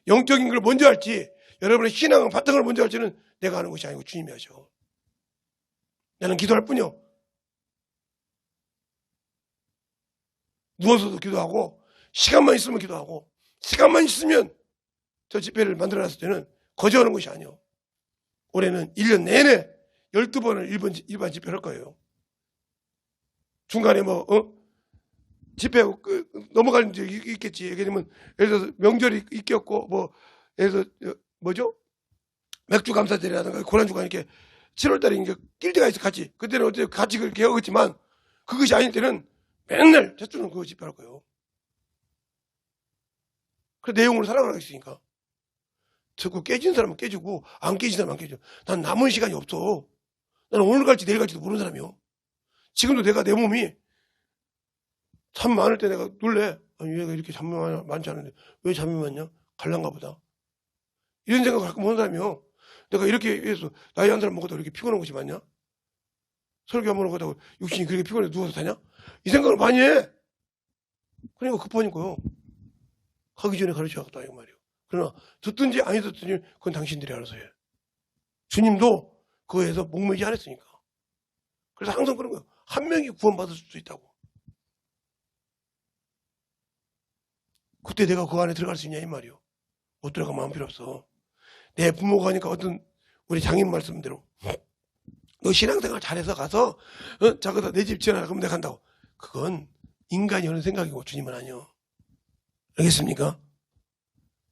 영적인 걸 먼저 할지, 여러분의 신앙 바탕을 먼저 할지는 내가 하는 것이 아니고 주님이 하죠. 나는 기도할 뿐이요. 누워서도 기도하고, 시간만 있으면 기도하고, 시간만 있으면 저 집회를 만들어놨을 때는 거저하는 것이 아니요. 올해는 1년 내내 12번을 일반 집회를 할 거예요. 중간에 집회 넘어가는 적이 있겠지. 예를 들면, 예를 들어서 명절이 있겠고, 예를 들어서, 맥주 감사절이라든가 고난주가 이렇게 7월달에 이제 낄 때가 있어, 같이. 그때는 어떻게 같이 그렇게 하겠지만, 그것이 아닐 때는 맨날 첫 주는 그거 집회할 거예요. 그 내용으로 살아가고 있으니까. 자꾸 깨진 사람은 깨지고, 안 깨진 사람은 안 깨져. 난 남은 시간이 없어. 나는 오늘 갈지 내일 갈지도 모르는 사람이요. 지금도 내가 내 몸이 잠 많을 때 내가 놀래. 아니, 얘가 이렇게 잠이 많지 않은데 왜 잠이 많냐? 갈란가 보다. 이런 생각을 가끔 하는 사람이요. 내가 이렇게 해서 나이 한 사람 먹어도 이렇게 피곤한 것이 많냐? 설교 한번 하고 육신이 그렇게 피곤해 누워서 다냐? 이 생각을 많이 해. 그러니까 급하니까요. 가기 전에 가르쳐야겠다 이 말이에요. 그러나 듣든지 아니 듣든지 그건 당신들이 알아서 해. 주님도 그거에서 목매지 않았으니까. 그래서 항상 그런 거예요. 한 명이 구원받을 수도 있다고. 그때 내가 그 안에 들어갈 수 있냐 이 말이요. 못 들어가면 아무 필요 없어. 내 부모가 하니까 어떤 우리 장인 말씀대로 너 신앙생활 잘해서 가서 자기다 내 집 지어놔라 그러면 내가 간다고. 그건 인간이 하는 생각이고 주님은 아니요. 알겠습니까?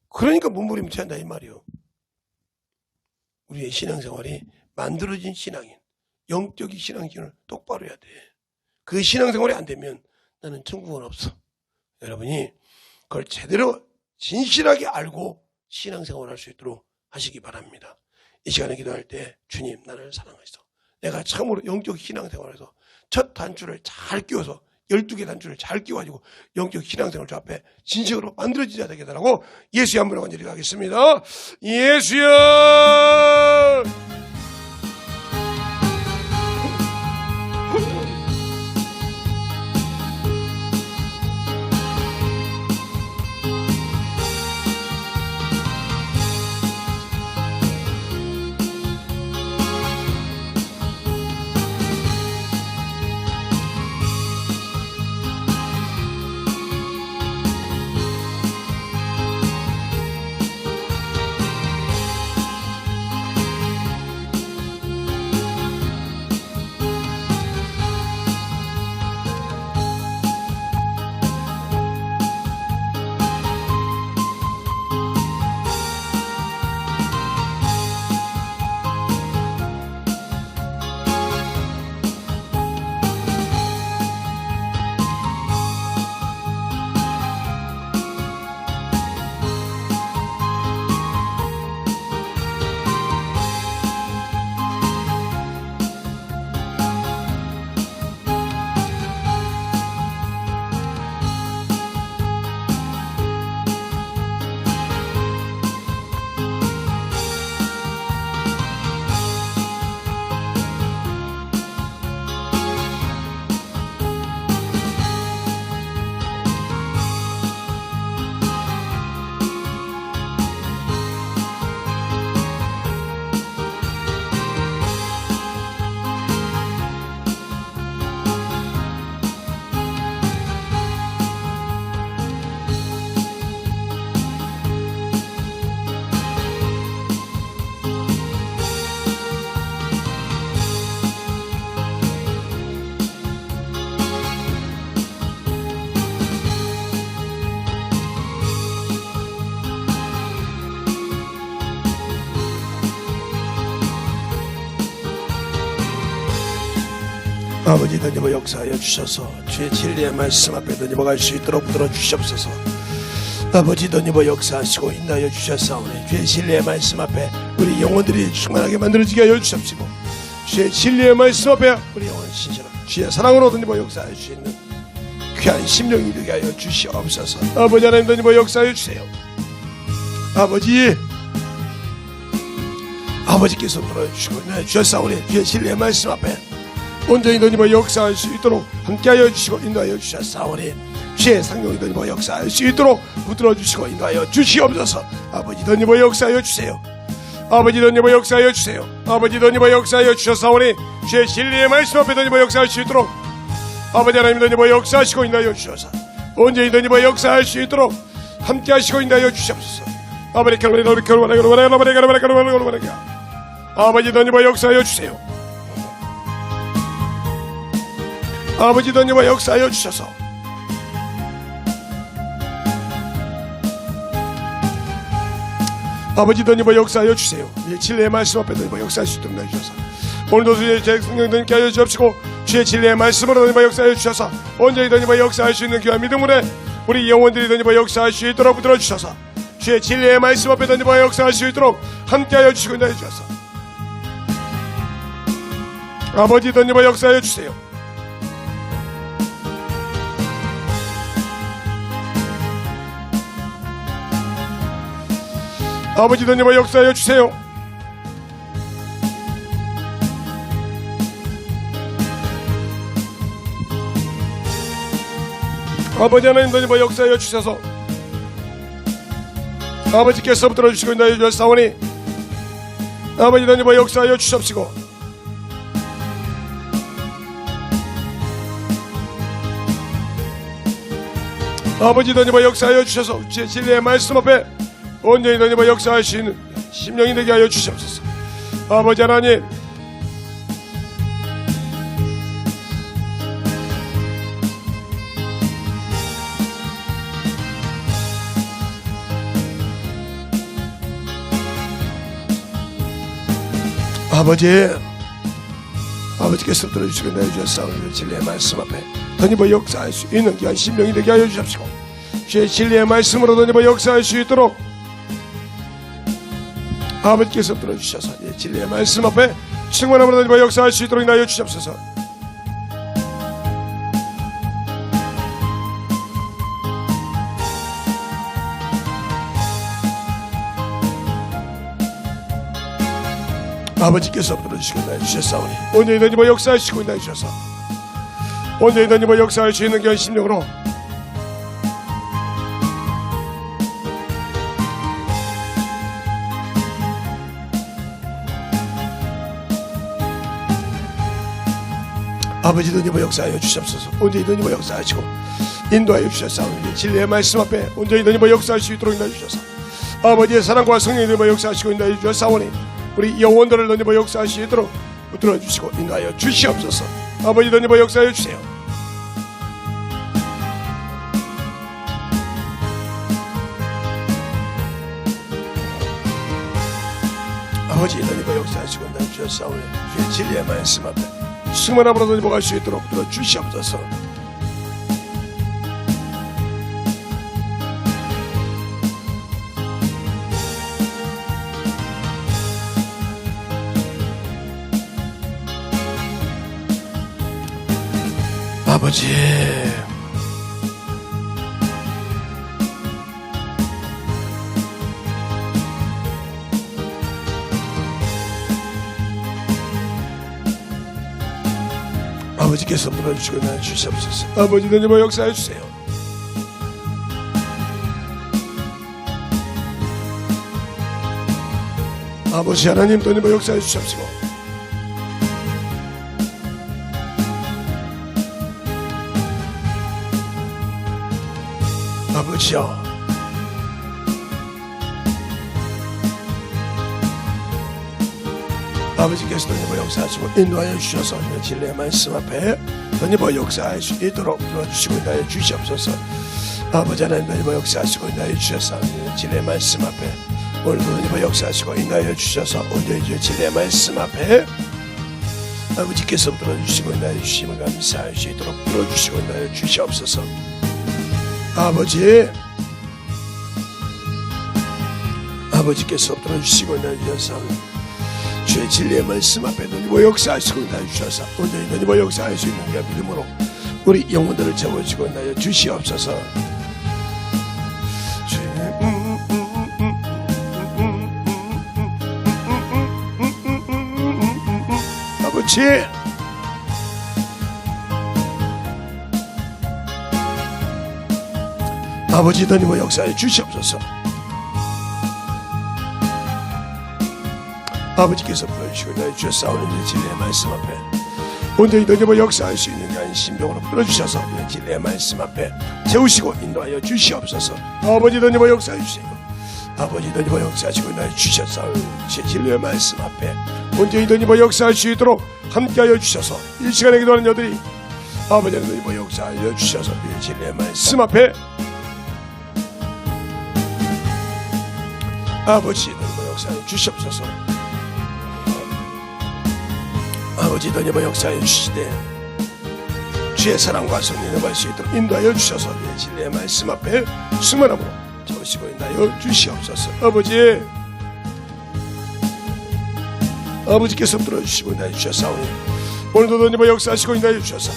그러니까 몸부림쳐야 한다 이 말이요. 우리의 신앙생활이 만들어진 신앙인, 영적인 신앙생활을 똑바로 해야 돼. 그 신앙생활이 안 되면 나는 천국은 없어. 여러분이 그걸 제대로 진실하게 알고 신앙생활을 할 수 있도록 하시기 바랍니다. 이 시간에 기도할 때 주님 나를 사랑하시소. 내가 참으로 영적 신앙생활에서 첫 단추를 잘 끼워서 12개 단추를 잘 끼워가지고 영적 신앙생활 저 앞에 진실로 만들어지자 되겠다라고 예수의 한번을 간절히 가겠습니다. 예수여! 아버지 던지버 역사하여 주셔서 주의 진리의 말씀 앞에 던지버 갈 수 있도록 붙들어 주시옵소서. 아버지 던지버 역사하시고 인도하여 주셨사오니 주의 진리의 말씀 앞에 우리 영혼들이 충만하게 만들어지게 하여 주십시고 주의 진리의 말씀 앞에 우리 영혼을 신실하고 주의 사랑으로 던지버 역사할 수 있는 귀한 심령이 되게 하여 주시옵소서. 아버지 하나님 던지버 역사하여 주세요. 아버지께서 불러주시고 주셨사오니 주의 진리의 말씀 앞에 온전히 던지버 역사할 수 있도록 함께하여 주시고 인도하여 주셨사오니 주의 성령이 던지버 역사할 수 있도록 붙들어 주시고 인도하여 주시옵소서. 아버지 던지버 역사하여 주세요. 아버지 던지버 역사하여 주세요. 아버지 던지버 역사하여 주셨사오니 주의 진리의 말씀 앞에 던지버 역사할 수 있도록 아버지 하나님 던지버 역사하시고 인도하여 주셔서 온전히 던지버 역사할 수 있도록 함께하시고 인도하여 주시옵소서. 아버지 던지버 역사하여 주세요. 아버지 던지버 역사하여 주셔서 아버지 던지버 역사하여 주세요. 진리의 말씀 앞에 던지버 역사할 수 있도록 해주셔서 오늘도 주의 성령 던지게 하여 주옵시고 주의 진리의 말씀으로 던지버 역사하여 주셔서 온전히 던지버 역사할 수 있는 귀한 믿음으로 우리 영혼들이 던지버 역사할 수 있도록 붙들어 주셔서 주의 진리의 말씀 앞에 던지버 역사할 수 있도록 함께하여 주시고 인도하여 주셔서 아버지 던지버 역사하여 주세요. 아버지 던지버 역사하여 주세요. 아버지 하나님 던지버 역사하여 주셔서 아버지께서 붙들어 주시고 인도하여 주셨사오니 아버지 던지버 역사하여 주십시고 아버지 던지버 역사하여 주셔서 주의 진리의 말씀 앞에 온전히 던지버 역사할 수 있는 심령이 되게 하여 주시옵소서. 아버지 하나님 아버지께서 들어주시고 내주셨사오니 진리의 말씀 앞에 던지버 역사할 수 있는 귀한 심령이 되게 하여 주십시오. 주의 진리의 말씀으로 던지버 역사할 수 있도록 아버지께서 들어주셔서 진리의 말씀 앞에 충만함으로 던지버 역사할 수 있도록 인하여 주시옵소서. 아버지께서 들어주시고 인하여 주셨사오니 온전히 던지버 역사하시고 인하여 주셔서 온전히 던지버 역사할 수 있는 귀한 심령으로 아버지 던지버 역사하여 주시옵소서. 온전히 던지버 역사하시고 인도하여 주셨사오니 진리의 말씀 앞에 온전히 던지버 역사할 수 있도록 인도하여 주셔서 아버지의 사랑과 성령이 던지버 역사하시고 인도하여 주셨사오니 우리 영혼들을 던지버 역사할 수 있도록 붙들어 주시고 인도하여 주시옵소서. 아버지 던지버 역사하여 주세요. 아버지 던지버 역사하시고 인도하여 주셨사오니 주의 진리의 말씀 앞에 충만함으로 던지버 갈 수 있도록 붙들어 주시옵소서. 아버지 아버지께서 불러주시고 인하여 주시옵소서. 아버지 던지버 역사해 주세요. 아버지 하나님 던지버 역사해 주시옵시고 아버지여 아버지께서 던지버 역사하시고 인도하여 주셔서 진리의 말씀 앞에 던지버 역사할 수 있도록 들어주시고 인도하여 주시옵소서. 아버지 하나님 던지버 역사하시고 인도하여 주셔서 진리의 말씀 앞에 오늘도 던지버 역사하시고 인도하여 주셔서 온전히 진리의 말씀 앞에 아버지께서 들어주시고 인도하여 주시면 감사할 수 있도록 들어주시고 인도하여 주시옵소서. 아버지께서 들어주시고 인도하여 주셔서 주의 진리의 말씀 앞에 너희와 역사하시고 인도하여 주셔서 온전히 너희와 역사할 수 있는 게 믿음으로 우리 영혼들을 채워주시고 인도하여 주시옵소서. 아버지 너희와 역사해 주시옵소서. 아버지께서 불러주시고 나의 주여 싸우는 진리의 말씀 앞에 온전히 너희와 역사할 수 있는 게 신병으로 불러주셔서 진리의 말씀 앞에 세우시고 인도하여 주시옵소서. 아버지 너희와 역사해 주시고 아버지 너희와 역사하시고 나의 주셔서 제 진리의 말씀 앞에 온전히 너희와 역사할 수 있도록 함께하여 주셔서 이 시간에 기도하는 여들이 아버지 너희와 역사하여 주셔서 이 진리의 말씀 앞에 아버지 너희와 역사하여 주시옵소서. 아버지 너희와 역사하여 주시되 주의 사랑과 성령을 받을 수 있도록 인도하여 주셔서 이 진리의 말씀 앞에 수만함으로 채우시고 인도하여 주시옵소서. 아버지께서 들어주시고 인도하여 주셔서오니 오늘도 너희와 역사하시고 인도하여 주셔서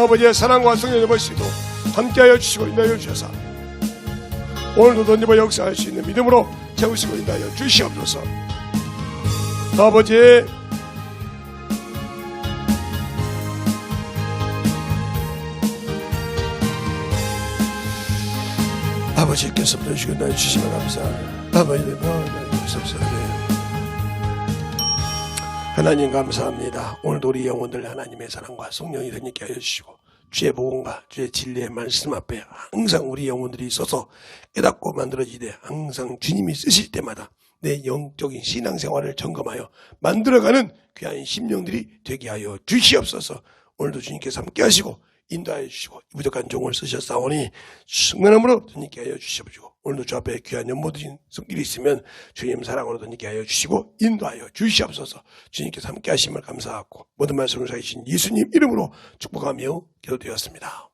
아버지의 사랑과 성령을 받을 수 있도록 함께하여 주시고 인도하여 주셔서 오늘도 너희와 역사할 수 있는 믿음으로 채우시고 인도하여 주시옵소서. 아버지께서 들어주시고 인도하여 주시면 감사합니다. 아버지의 마음을 주옵소서. 하나님 감사합니다. 오늘도 우리 영혼들 하나님의 사랑과 성령이 되게 하여 주시고 주의 복음과 주의 진리의 말씀 앞에 항상 우리 영혼들이 있어서 깨닫고 만들어지되 항상 주님이 쓰실 때마다 내 영적인 신앙생활을 점검하여 만들어가는 귀한 심령들이 되게 하여 주시옵소서. 오늘도 주님께서 함께 하시고 인도하여 주시고 부족한 종을 쓰셨사오니 승만함으로 주님께 하여 주시옵시고 오늘도 주 앞에 귀한 연모드린 손길이 있으면 주님 사랑으로 주님께 하여 주시고 인도하여 주시옵소서. 주님께서 함께 하심을 감사하고 모든 말씀을 사주신 예수님 이름으로 축복하며 기도드렸습니다.